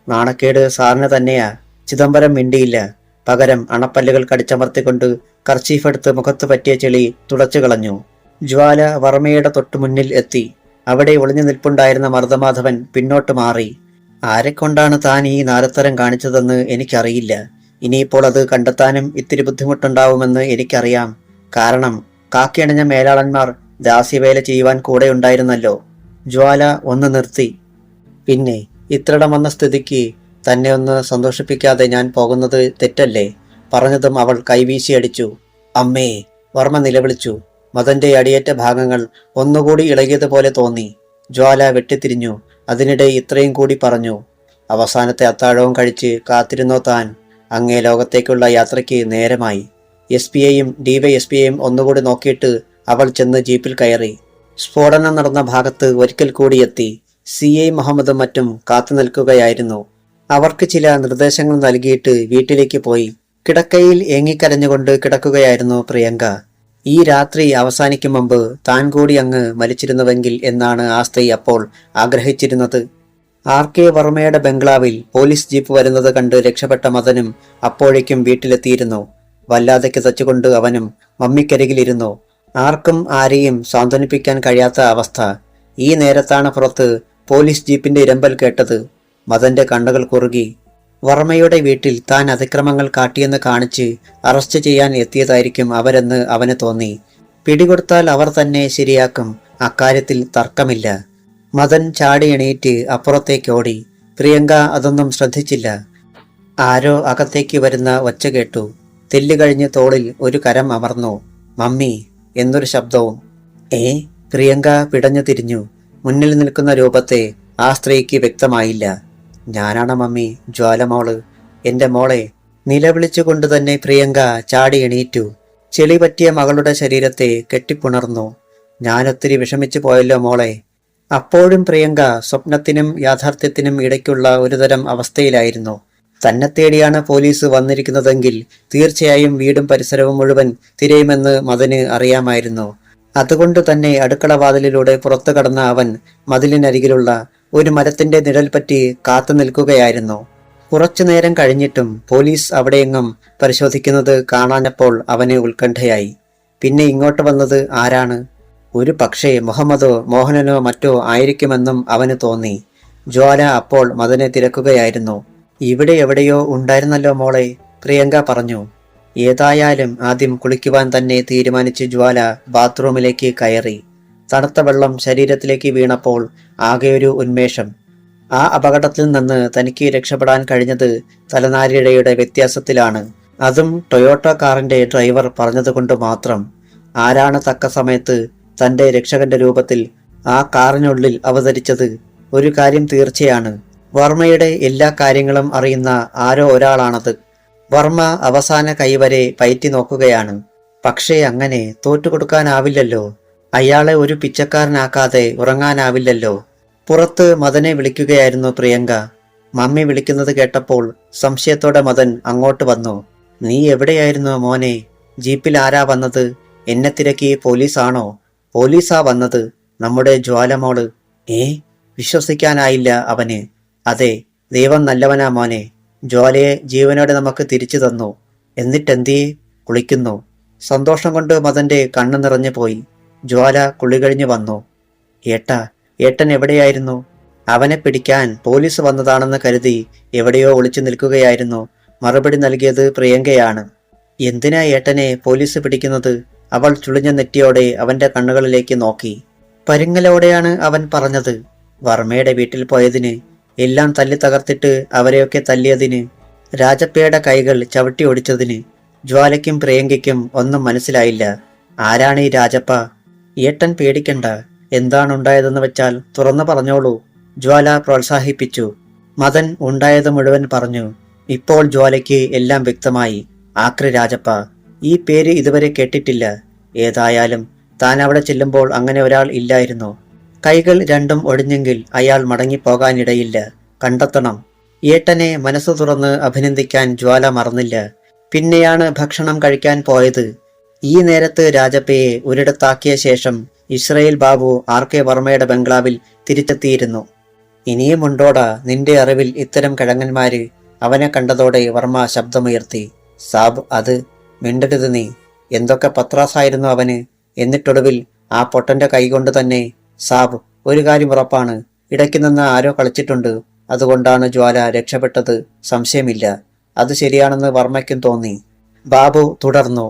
നാണക്കേട് സാറിന് തന്നെയാ. ചിദംബരം മിണ്ടിയില്ല. പകരം അണപ്പല്ലുകൾ കടിച്ചമർത്തിക്കൊണ്ട് കർച്ചീഫ് എടുത്ത് മുഖത്ത് പറ്റിയ ചെളി തുടച്ചു കളഞ്ഞു. ജ്വാല വർമ്മയുടെ തൊട്ടു മുന്നിൽ എത്തി. അവിടെ ഒളിഞ്ഞു നിൽപ്പുണ്ടായിരുന്ന മർദ്ദമാധവൻ പിന്നോട്ട് മാറി. ആരെക്കൊണ്ടാണ് താൻ ഈ നാരത്തരം കാണിച്ചതെന്ന് എനിക്കറിയില്ല. ഇനിയിപ്പോൾ അത് കണ്ടെത്താനും ഇത്തിരി ബുദ്ധിമുട്ടുണ്ടാവുമെന്ന് എനിക്കറിയാം. കാരണം കാക്കിയണിഞ്ഞ മേലാളന്മാർ ദാസ്യവേല ചെയ്യുവാൻ കൂടെ ഉണ്ടായിരുന്നല്ലോ. ജ്വാല ഒന്ന് നിർത്തി. പിന്നെ ഇത്രയിടം വന്ന സ്ഥിതിക്ക് തന്നെ ഒന്ന് സന്തോഷിപ്പിക്കാതെ ഞാൻ പോകുന്നത് തെറ്റല്ലേ? പറഞ്ഞതും അവൾ കൈവീശി അടിച്ചു. അമ്മേ! വർമ്മ നിലവിളിച്ചു. മദന്റെ അടിയേറ്റ ഭാഗങ്ങൾ ഒന്നുകൂടി ഇളകിയതുപോലെ തോന്നി. ജ്വാല വെട്ടിത്തിരിഞ്ഞു. അതിനിടെ ഇത്രയും കൂടി പറഞ്ഞു. അവസാനത്തെ അത്താഴവും കഴിച്ച് കാത്തിരുന്നോ താൻ? അങ്ങേ ലോകത്തേക്കുള്ള യാത്രയ്ക്ക് നേരമായി. SP-യെയും DYSP-യെയും ഒന്നുകൂടി നോക്കിയിട്ട് അവൾ ചെന്ന് ജീപ്പിൽ കയറി. സ്ഫോടനം നടന്ന ഭാഗത്ത് ഒരിക്കൽ കൂടി എത്തി. CI മുഹമ്മദും മറ്റും കാത്തു നിൽക്കുകയായിരുന്നു. അവർക്ക് ചില നിർദ്ദേശങ്ങൾ നൽകിയിട്ട് വീട്ടിലേക്ക് പോയി. കിടക്കയിൽ ഏങ്ങിക്കരഞ്ഞുകൊണ്ട് കിടക്കുകയായിരുന്നു പ്രിയങ്ക. ഈ രാത്രി അവസാനിക്കും മുമ്പ് താൻ കൂടി അങ്ങ് മരിച്ചിരുന്നുവെങ്കിൽ എന്നാണ് ആ സ്ത്രീ അപ്പോൾ ആഗ്രഹിച്ചിരുന്നത്. ആർ.കെ. വർമ്മയുടെ ബംഗ്ലാവിൽ പോലീസ് ജീപ്പ് വരുന്നത് കണ്ട് രക്ഷപ്പെട്ട മദനും അപ്പോഴേക്കും വീട്ടിലെത്തിയിരുന്നു. വല്ലാതെ കിതച്ചുകൊണ്ട് അവനും മമ്മിക്കരികിലിരുന്നു. ആർക്കും ആരെയും സാന്ത്വനിപ്പിക്കാൻ കഴിയാത്ത അവസ്ഥ. ഈ നേരത്താണ് പുറത്ത് പോലീസ് ജീപ്പിന്റെ ഇരമ്പൽ കേട്ടത്. മദന്റെ കണ്ണുകൾ കുറുകി. വർമ്മയുടെ വീട്ടിൽ താൻ അതിക്രമങ്ങൾ കാട്ടിയെന്ന് കാണിച്ച് അറസ്റ്റ് ചെയ്യാൻ എത്തിയതായിരിക്കും അവരെന്ന് അവന് തോന്നി. പിടികൊടുത്താൽ അവർ തന്നെ ശരിയാക്കും, അക്കാര്യത്തിൽ തർക്കമില്ല. മദൻ ചാടി എണീറ്റ് അപ്പുറത്തേക്കോടി. പ്രിയങ്ക അതൊന്നും ശ്രദ്ധിച്ചില്ല. ആരോ അകത്തേക്ക് വരുന്ന ഒച്ച കേട്ടു. തെല്ലുകഴിഞ്ഞ് തോളിൽ ഒരു കരം അമർന്നു. മമ്മി എന്നൊരു ശബ്ദവും. പ്രിയങ്ക പിടഞ്ഞു തിരിഞ്ഞു. മുന്നിൽ നിൽക്കുന്ന രൂപത്തെ ആ സ്ത്രീക്ക് വ്യക്തമായില്ല. ഞാനാണ് മമ്മി, ജ്വാലമോള്. എന്റെ മോളെ. നിലവിളിച്ചുകൊണ്ട് തന്നെ പ്രിയങ്ക ചാടി എണീറ്റു. ചെളി പറ്റിയ മകളുടെ ശരീരത്തെ കെട്ടിപ്പുണർന്നു. ഞാനൊത്തിരി വിഷമിച്ചു പോയല്ലോ മോളെ. അപ്പോഴും പ്രിയങ്ക സ്വപ്നത്തിനും യാഥാർത്ഥ്യത്തിനും ഇടയ്ക്കുള്ള ഒരുതരം അവസ്ഥയിലായിരുന്നു. തന്നെ തേടിയാണ് പോലീസ് വന്നിരിക്കുന്നതെങ്കിൽ തീർച്ചയായും വീടും പരിസരവും മുഴുവൻ തിരയുമെന്ന് മദന് അറിയാമായിരുന്നു. അതുകൊണ്ട് തന്നെ അടുക്കള വാതിലിലൂടെ പുറത്തു കടന്ന അവൻ മതിലിനരികിലുള്ള ഒരു മരത്തിന്റെ നിഴൽ പറ്റി കാത്തു നിൽക്കുകയായിരുന്നു. കുറച്ചു നേരം കഴിഞ്ഞിട്ടും പോലീസ് അവിടെയെങ്ങും പരിശോധിക്കുന്നത് കാണാഞ്ഞപ്പോൾ അവന് ഉത്കണ്ഠയായി. പിന്നെ ഇങ്ങോട്ട് വന്നത് ആരാണ്? ഒരു പക്ഷേ മുഹമ്മദോ മോഹനനോ മറ്റോ ആയിരിക്കുമെന്നും അവന് തോന്നി. ജ്വാല അപ്പോൾ മദനെ തിരക്കുകയായിരുന്നു. ഇവിടെ എവിടെയോ ഉണ്ടായിരുന്നല്ലോ മോളെ, പ്രിയങ്ക പറഞ്ഞു. ഏതായാലും ആദ്യം കുളിക്കുവാൻ തന്നെ തീരുമാനിച്ച് ജ്വാല ബാത്റൂമിലേക്ക് കയറി. തണുത്ത വെള്ളം ശരീരത്തിലേക്ക് വീണപ്പോൾ ആകെയൊരു ഉന്മേഷം. ആ അപകടത്തിൽ നിന്ന് തനിക്ക് രക്ഷപ്പെടാൻ കഴിഞ്ഞത് തലനാരിഴയുടെ വ്യത്യാസത്തിലാണ്. അതും ടൊയോട്ട കാറിന്റെ ഡ്രൈവർ പറഞ്ഞതുകൊണ്ട് മാത്രം. ആരാണ് തക്ക സമയത്ത് തന്റെ രക്ഷകന്റെ രൂപത്തിൽ ആ കാറിനുള്ളിൽ അവതരിച്ചത്? ഒരു കാര്യം തീർച്ചയാണ്, വർമ്മയുടെ എല്ലാ കാര്യങ്ങളും അറിയുന്ന ആരോ ഒരാളാണത്. വർമ്മ അവസാന കൈവരെ പയറ്റി നോക്കുകയാണ്. പക്ഷേ അങ്ങനെ തോറ്റുകൊടുക്കാനാവില്ലല്ലോ. അയാളെ ഒരു പിച്ചക്കാരനാക്കാതെ ഉറങ്ങാനാവില്ലല്ലോ. പുറത്ത് മദനെ വിളിക്കുകയായിരുന്നു പ്രിയങ്ക. മമ്മി വിളിക്കുന്നത് കേട്ടപ്പോൾ സംശയത്തോടെ മദൻ അങ്ങോട്ട് വന്നു. നീ എവിടെയായിരുന്നു മോനെ? ജീപ്പിൽ ആരാ വന്നത്? എന്നെ തിരക്കി പോലീസാണോ? പോലീസാ വന്നത്, നമ്മുടെ ജ്വാലമോള്. വിശ്വസിക്കാനായില്ല അവന്. അതെ, ദൈവം നല്ലവനാ മോനെ. ജ്വാലയെ ജീവനോടെ നമുക്ക് തിരിച്ചു തന്നു. എന്നിട്ടെന്തിയെ? കുളിക്കുന്നു. സന്തോഷം കൊണ്ട് മദന്റെ കണ്ണു നിറഞ്ഞു പോയി. ജ്വാല കുളി കഴിഞ്ഞു വന്നു. ഏട്ടൻ എവിടെയായിരുന്നു? അവനെ പിടിക്കാൻ പോലീസ് വന്നതാണെന്ന് കരുതി എവിടെയോ ഒളിച്ചു നിൽക്കുകയായിരുന്നു. മറുപടി നൽകിയത് പ്രിയങ്കയാണ്. എന്തിനാ ഏട്ടനെ പോലീസ് പിടിക്കുന്നത്? അവൾ ചുളിഞ്ഞ നെറ്റിയോടെ അവന്റെ കണ്ണുകളിലേക്ക് നോക്കി. പരുങ്ങലോടെയാണ് അവൻ പറഞ്ഞത്. വർമ്മയുടെ വീട്ടിൽ പോയതിന്, എല്ലാം തല്ലി തകർത്തിട്ട് അവരെയൊക്കെ തല്ലിയതിന്, രാജപ്പയുടെ കൈകൾ ചവിട്ടി ഒടിച്ചതിന്. ജ്വാലയ്ക്കും പ്രിയങ്കയ്ക്കും ഒന്നും മനസ്സിലായില്ല. ആരാണ് ഈ രാജപ്പ? ഏട്ടൻ പേടിക്കണ്ട, എന്താണുണ്ടായതെന്ന് വെച്ചാൽ തുറന്നു പറഞ്ഞോളൂ, ജ്വാല പ്രോത്സാഹിപ്പിച്ചു. മദൻ ഉണ്ടായത് മുഴുവൻ പറഞ്ഞു. ഇപ്പോൾ ജ്വാലയ്ക്ക് എല്ലാം വ്യക്തമായി. ആക്രി രാജപ്പ, ഈ പേര് ഇതുവരെ കേട്ടിട്ടില്ല. ഏതായാലും താൻ അവിടെ ചെല്ലുമ്പോൾ അങ്ങനെ ഒരാൾ ഇല്ലായിരുന്നു. കൈകൾ രണ്ടും ഒടിഞ്ഞെങ്കിൽ അയാൾ മടങ്ങിപ്പോകാനിടയില്ല. കണ്ടെത്തണം. ഏട്ടനെ മനസ്സു തുറന്ന് അഭിനന്ദിക്കാൻ ജ്വാല മറന്നില്ല. പിന്നെയാണ് ഭക്ഷണം കഴിക്കാൻ പോയത്. ഈ നേരത്ത് രാജപ്പയെ ഒരിടത്താക്കിയ ശേഷം ഇസ്രയേൽ ബാബു ആർ.കെ. വർമ്മയുടെ ബംഗ്ലാവിൽ തിരിച്ചെത്തിയിരുന്നു. ഇനിയുമുണ്ടോടാ നിന്റെ അറിവിൽ ഇത്തരം കിഴങ്ങന്മാര്? അവനെ കണ്ടതോടെ വർമ്മ ശബ്ദമുയർത്തി. സാബ്, അത് മിണ്ടരുത് നീ. എന്തൊക്കെ പത്രാസായിരുന്നു അവന്. എന്നിട്ടൊടുവിൽ ആ പൊട്ടന്റെ കൈകൊണ്ട് തന്നെ. സാബ്, ഒരു കാര്യം ഉറപ്പാണ്, ഇടയ്ക്ക് നിന്ന് ആരോ കളിച്ചിട്ടുണ്ട്. അതുകൊണ്ടാണ് ജ്വാല രക്ഷപ്പെട്ടത്, സംശയമില്ല. അത് ശരിയാണെന്ന് വർമ്മയ്ക്കും തോന്നി. ബാബു തുടർന്നു.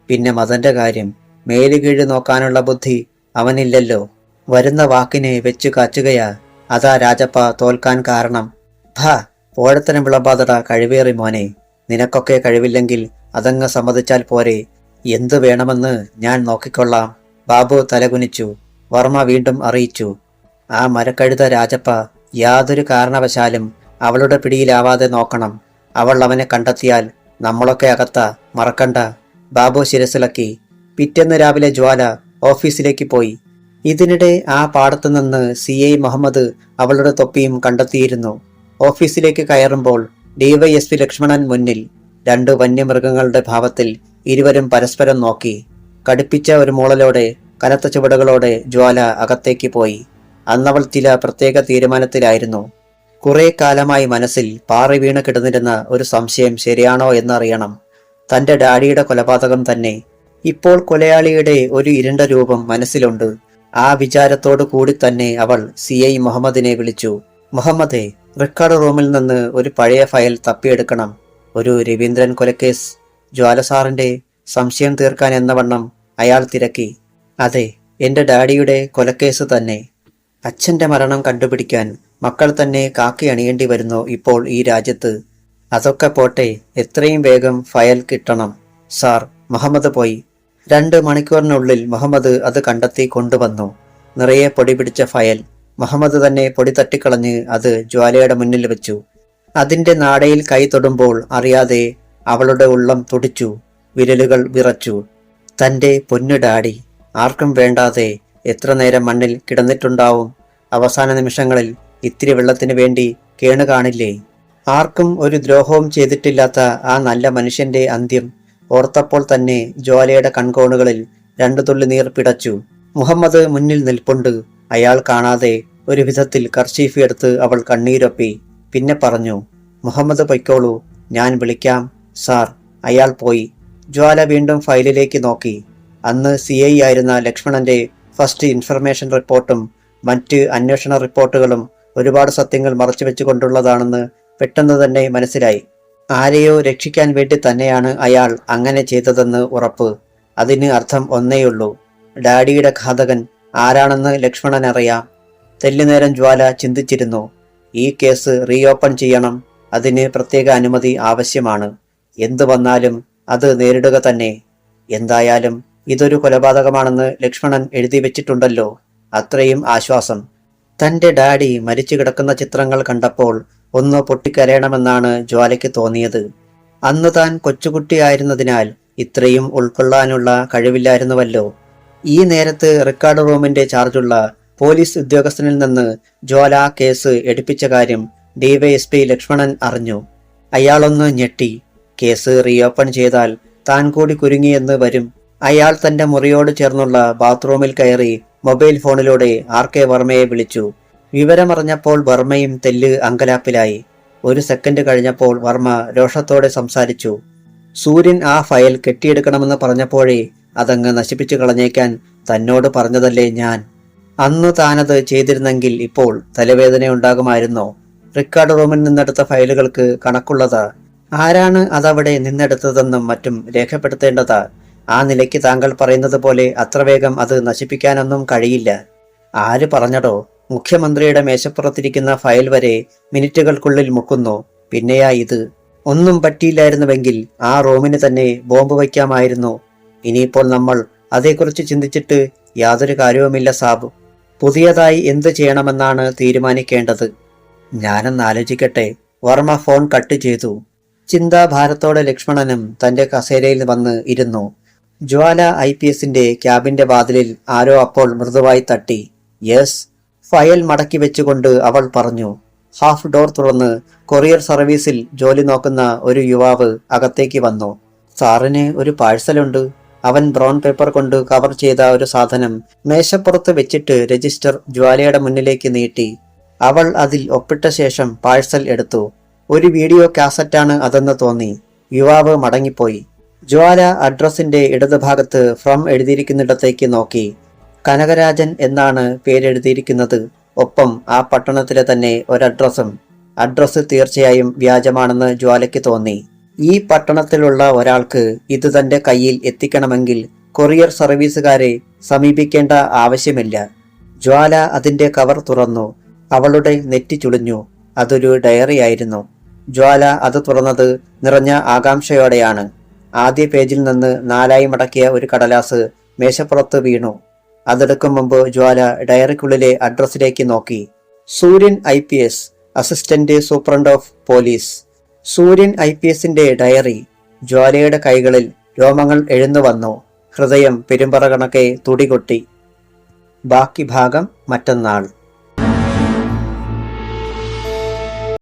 പിന്നെ മദന്റെ കാര്യം, മേലുകീഴ് നോക്കാനുള്ള ബുദ്ധി അവനില്ലല്ലോ. വരുന്ന വാക്കിനെ വെച്ചു കാച്ചുകയാ. അതാ രാജപ്പ തോൽക്കാൻ കാരണം. പോഴത്തരം വിളമ്പാതട കഴിവേറി മോനെ. നിനക്കൊക്കെ കഴിവില്ലെങ്കിൽ അതങ്ങ് സമ്മതിച്ചാൽ പോരെ. എന്തു വേണമെന്ന് ഞാൻ നോക്കിക്കൊള്ളാം. ബാബു തലകുനിച്ചു. വർമ്മ വീണ്ടും അറിയിച്ചു. ആ മരക്കഴുത രാജപ്പ യാതൊരു കാരണവശാലും അവളുടെ പിടിയിലാവാതെ നോക്കണം. അവൾ അവനെ കണ്ടെത്തിയാൽ നമ്മളൊക്കെ അകത്താ, മറക്കണ്ട. ബാബു ശിരസിളക്കി. പിറ്റേന്ന് രാവിലെ ജ്വാല ഓഫീസിലേക്ക് പോയി. ഇതിനിടെ ആ പാടത്തു നിന്ന് CI മുഹമ്മദ് അവളുടെ തൊപ്പിയും കണ്ടെത്തിയിരുന്നു. ഓഫീസിലേക്ക് കയറുമ്പോൾ DYSP ലക്ഷ്മണൻ മുന്നിൽ. 2 വന്യമൃഗങ്ങളുടെ ഭാവത്തിൽ ഇരുവരും പരസ്പരം നോക്കി. കടുപ്പിച്ച ഒരു മൂളലോടെ, കനത്ത ചുവടുകളോടെ ജ്വാല അകത്തേക്ക് പോയി. അന്നവൾ ചില പ്രത്യേക തീരുമാനത്തിലായിരുന്നു. കുറെ കാലമായി മനസ്സിൽ പാറി വീണ് കിടന്നിരുന്ന ഒരു സംശയം ശരിയാണോ എന്നറിയണം. തന്റെ ഡാഡിയുടെ കൊലപാതകം തന്നെ. ഇപ്പോൾ കൊലയാളിയുടെ ഒരു ഇരുണ്ട രൂപം മനസ്സിലുണ്ട്. ആ വിചാരത്തോടു കൂടി തന്നെ അവൾ CI മുഹമ്മദിനെ വിളിച്ചു. മുഹമ്മദേ, റെക്കോർഡ് റൂമിൽ നിന്ന് ഒരു പഴയ ഫയൽ തപ്പിയെടുക്കണം. ഒരു രവീന്ദ്രൻ കൊലക്കേസ്. ജ്വാലസാറിന്റെ സംശയം തീർക്കാൻ എന്നവണ്ണം അയാൾ തിരക്കി. അതെ, എന്റെ ഡാഡിയുടെ കൊലക്കേസ് തന്നെ. അച്ഛന്റെ മരണം കണ്ടുപിടിക്കാൻ മക്കൾ തന്നെ കാക്കി അണിയേണ്ടി വരുന്നു ഇപ്പോൾ ഈ രാജ്യത്ത്. അതൊക്കെ പോട്ടെ, എത്രയും വേഗം ഫയൽ കിട്ടണം സാർ. മുഹമ്മദ് പോയി. 2 മണിക്കൂറിനുള്ളിൽ മുഹമ്മദ് അത് കണ്ടെത്തി കൊണ്ടുവന്നു. നിറയെ പൊടി പിടിച്ച ഫയൽ. മുഹമ്മദ് തന്നെ പൊടി തട്ടിക്കളഞ്ഞ് അത് ജ്വാലയുടെ മുന്നിൽ വെച്ചു. അതിന്റെ നാടയിൽ കൈ തൊടുമ്പോൾ അറിയാതെ അവളുടെ ഉള്ളം തുടിച്ചു, വിരലുകൾ വിറച്ചു. തന്റെ പൊന്നു ഡാഡി ആർക്കും വേണ്ടാതെ എത്ര നേരം മണ്ണിൽ കിടന്നിട്ടുണ്ടാവും. അവസാന നിമിഷങ്ങളിൽ ഇത്തിരി വെള്ളത്തിനു വേണ്ടി കേണു കാണില്ലേ? ആർക്കും ഒരു ദ്രോഹവും ചെയ്തിട്ടില്ലാത്ത ആ നല്ല മനുഷ്യന്റെ അന്ത്യം ഓർത്തപ്പോൾ തന്നെ ജ്വാലയുടെ കൺകോണുകളിൽ രണ്ടു തുള്ളി നീർ പിടച്ചു. മുഹമ്മദ് മുന്നിൽ നിൽപ്പുണ്ട്. അയാൾ കാണാതെ ഒരു വിധത്തിൽ കർച്ചീഫ് എടുത്ത് അവൾ കണ്ണീരൊപ്പി. പിന്നെ പറഞ്ഞു, മുഹമ്മദ് പൊയ്ക്കോളൂ, ഞാൻ വിളിക്കാം സാർ. അയാൾ പോയി. ജ്വാല വീണ്ടും ഫയലിലേക്ക് നോക്കി. അന്ന് CI ആയിരുന്ന ലക്ഷ്മണന്റെ ഫസ്റ്റ് ഇൻഫർമേഷൻ റിപ്പോർട്ടും മറ്റ് അന്വേഷണ റിപ്പോർട്ടുകളും ഒരുപാട് സത്യങ്ങൾ മറച്ചുവെച്ചുകൊണ്ടുള്ളതാണെന്ന് പെട്ടെന്ന് തന്നെ മനസ്സിലായി. ആരെയോ രക്ഷിക്കാൻ വേണ്ടി തന്നെയാണ് അയാൾ അങ്ങനെ ചെയ്തതെന്ന് ഉറപ്പ്. അതിന് അർത്ഥം ഒന്നേയുള്ളൂ, ഡാഡിയുടെ ഘാതകൻ ആരാണെന്ന് ലക്ഷ്മണൻ അറിയാം. തെല്ലുനേരം ജ്വാല ചിന്തിച്ചിരുന്നു. ഈ കേസ് റീഓപ്പൺ ചെയ്യണം. അതിന് പ്രത്യേക അനുമതി ആവശ്യമാണ്. എന്തു വന്നാലും അത് നേരിടുക തന്നെ. എന്തായാലും ഇതൊരു കൊലപാതകമാണെന്ന് ലക്ഷ്മണൻ എഴുതി വെച്ചിട്ടുണ്ടല്ലോ, അത്രയും ആശ്വാസം. തന്റെ ഡാഡി മരിച്ചു കിടക്കുന്ന ചിത്രങ്ങൾ കണ്ടപ്പോൾ ഒന്ന് പൊട്ടിക്കരയണമെന്നാണ് ജ്വാലയ്ക്ക് തോന്നിയത്. അന്ന് താൻ കൊച്ചുകുട്ടിയായിരുന്നതിനാൽ ഇത്രയും ഉൾക്കൊള്ളാനുള്ള കഴിവില്ലായിരുന്നുവല്ലോ. ഈ നേരത്ത് റെക്കോർഡ് റൂമിന്റെ ചാർജുള്ള പോലീസ് ഉദ്യോഗസ്ഥനിൽ നിന്ന് ജ്വാല കേസ് എടുപ്പിച്ച കാര്യം DYSP ലക്ഷ്മണൻ അറിഞ്ഞു. അയാളൊന്ന് ഞെട്ടി. കേസ് റീഓപ്പൺ ചെയ്താൽ താൻ കൂടി കുരുങ്ങിയെന്ന് വരും. അയാൾ തന്റെ മുറിയോട് ചേർന്നുള്ള ബാത്റൂമിൽ കയറി മൊബൈൽ ഫോണിലൂടെ RK വർമ്മയെ വിളിച്ചു. വിവരമറിഞ്ഞപ്പോൾ വർമ്മയും തെല്ല് അങ്കലാപ്പിലായി. ഒരു സെക്കൻഡ് കഴിഞ്ഞപ്പോൾ വർമ്മ രോഷത്തോടെ സംസാരിച്ചു. സൂര്യൻ ആ ഫയൽ കെട്ടിയെടുക്കണമെന്ന് പറഞ്ഞപ്പോഴേ അതങ്ങ് നശിപ്പിച്ചു കളഞ്ഞേക്കാൻ തന്നോട് പറഞ്ഞതല്ലേ ഞാൻ. അന്ന് താനത് ചെയ്തിരുന്നെങ്കിൽ ഇപ്പോൾ തലവേദന ഉണ്ടാകുമായിരുന്നോ? റെക്കോർഡ് റൂമിൽ നിന്നെടുത്ത ഫയലുകൾക്ക് കണക്കുള്ളതാ. ആരാണ് അതവിടെ നിന്നെടുത്തതെന്നും മറ്റും രേഖപ്പെടുത്തേണ്ടതാ. ആ നിലയ്ക്ക് താങ്കൾ പറയുന്നത് പോലെ അത്ര വേഗം അത് നശിപ്പിക്കാനൊന്നും കഴിയില്ല. ആര് പറഞ്ഞടോ? മുഖ്യമന്ത്രിയുടെ മേശപ്പുറത്തിരിക്കുന്ന ഫയൽ വരെ മിനിറ്റുകൾക്കുള്ളിൽ മുക്കുന്നു. പിന്നെയാ ഇത്? ഒന്നും പറ്റിയില്ലായിരുന്നുവെങ്കിൽ ആ റൂമിന് തന്നെ ബോംബ് വയ്ക്കാമായിരുന്നു. ഇനിയിപ്പോൾ നമ്മൾ അതേക്കുറിച്ച് ചിന്തിച്ചിട്ട് യാതൊരു കാര്യവുമില്ല സാബ്. പുതിയതായി എന്ത് ചെയ്യണമെന്നാണ് തീരുമാനിക്കേണ്ടത്. ഞാനൊന്ന് ആലോചിക്കട്ടെ. വർമ്മ ഫോൺ കട്ട് ചെയ്തു. ചിന്താഭാരത്തോടെ ലക്ഷ്മണനും തന്റെ കസേരയിൽ വന്ന് ഇരുന്നു. ജ്വാല IPSന്റെ ക്യാബിന്റെ വാതിലിൽ ആരോ അപ്പോൾ മൃദുവായി തട്ടി. യെസ്. ഫയൽ മടക്കി വെച്ചുകൊണ്ട് അവൾ പറഞ്ഞു. ഹാഫ് ഡോർ തുറന്ന് കൊറിയർ സർവീസിൽ ജോലി നോക്കുന്ന ഒരു യുവാവ് അകത്തേക്ക് വന്നു. സാറിന് ഒരു പാഴ്സലുണ്ട്. അവൻ ബ്രൗൺ പേപ്പർ കൊണ്ട് കവർ ചെയ്ത ഒരു സാധനം മേശപ്പുറത്ത് വെച്ചിട്ട് രജിസ്റ്റർ ജ്വാലയുടെ മുന്നിലേക്ക് നീട്ടി. അവൾ അതിൽ ഒപ്പിട്ട ശേഷം പാഴ്സൽ എടുത്തു. ഒരു വീഡിയോ കാസറ്റാണ് അതെന്ന് തോന്നി. യുവാവ് മടങ്ങിപ്പോയി. ജ്വാല അഡ്രസ്സിന്റെ ഇടതുഭാഗത്ത് ഫ്രം എഴുതിയിരിക്കുന്നിടത്തേക്ക് നോക്കി. കനകരാജൻ എന്നാണ് പേരെഴുതിയിരിക്കുന്നത്. ഒപ്പം ആ പട്ടണത്തിലെ തന്നെ ഒരഡ്രസ്സും. അഡ്രസ്സ് തീർച്ചയായും വ്യാജമാണെന്ന് ജ്വാലയ്ക്ക് തോന്നി. ഈ പട്ടണത്തിലുള്ള ഒരാൾക്ക് ഇത് തന്റെ കയ്യിൽ എത്തിക്കണമെങ്കിൽ കൊറിയർ സർവീസുകാരെ സമീപിക്കേണ്ട ആവശ്യമില്ല. ജ്വാല അതിന്റെ കവർ തുറന്നു. അവളുടെ നെറ്റി ചുളിഞ്ഞു. അതൊരു ഡയറിയായിരുന്നു. ജ്വാല അത് തുറന്നത് നിറഞ്ഞ ആകാംക്ഷയോടെയാണ്. ആദ്യ പേജിൽ നിന്ന് 4 മടക്കിയ ഒരു കടലാസ് മേശപ്പുറത്ത് വീണു. അതെടുക്കും മുമ്പ് ജ്വാല ഡയറിക്കുള്ളിലെ അഡ്രസ്സിലേക്ക് നോക്കി. സൂര്യൻ IPS, assistant superintendent of police. സൂര്യൻ IPSന്റെ ഡയറി. ജ്വാലയുടെ കൈകളിൽ രോമങ്ങൾ എഴുന്നു വന്നു. ഹൃദയം പെരുമ്പറ കണക്കെ തുടികൊട്ടി. ബാക്കി ഭാഗം മറ്റന്നാൾ.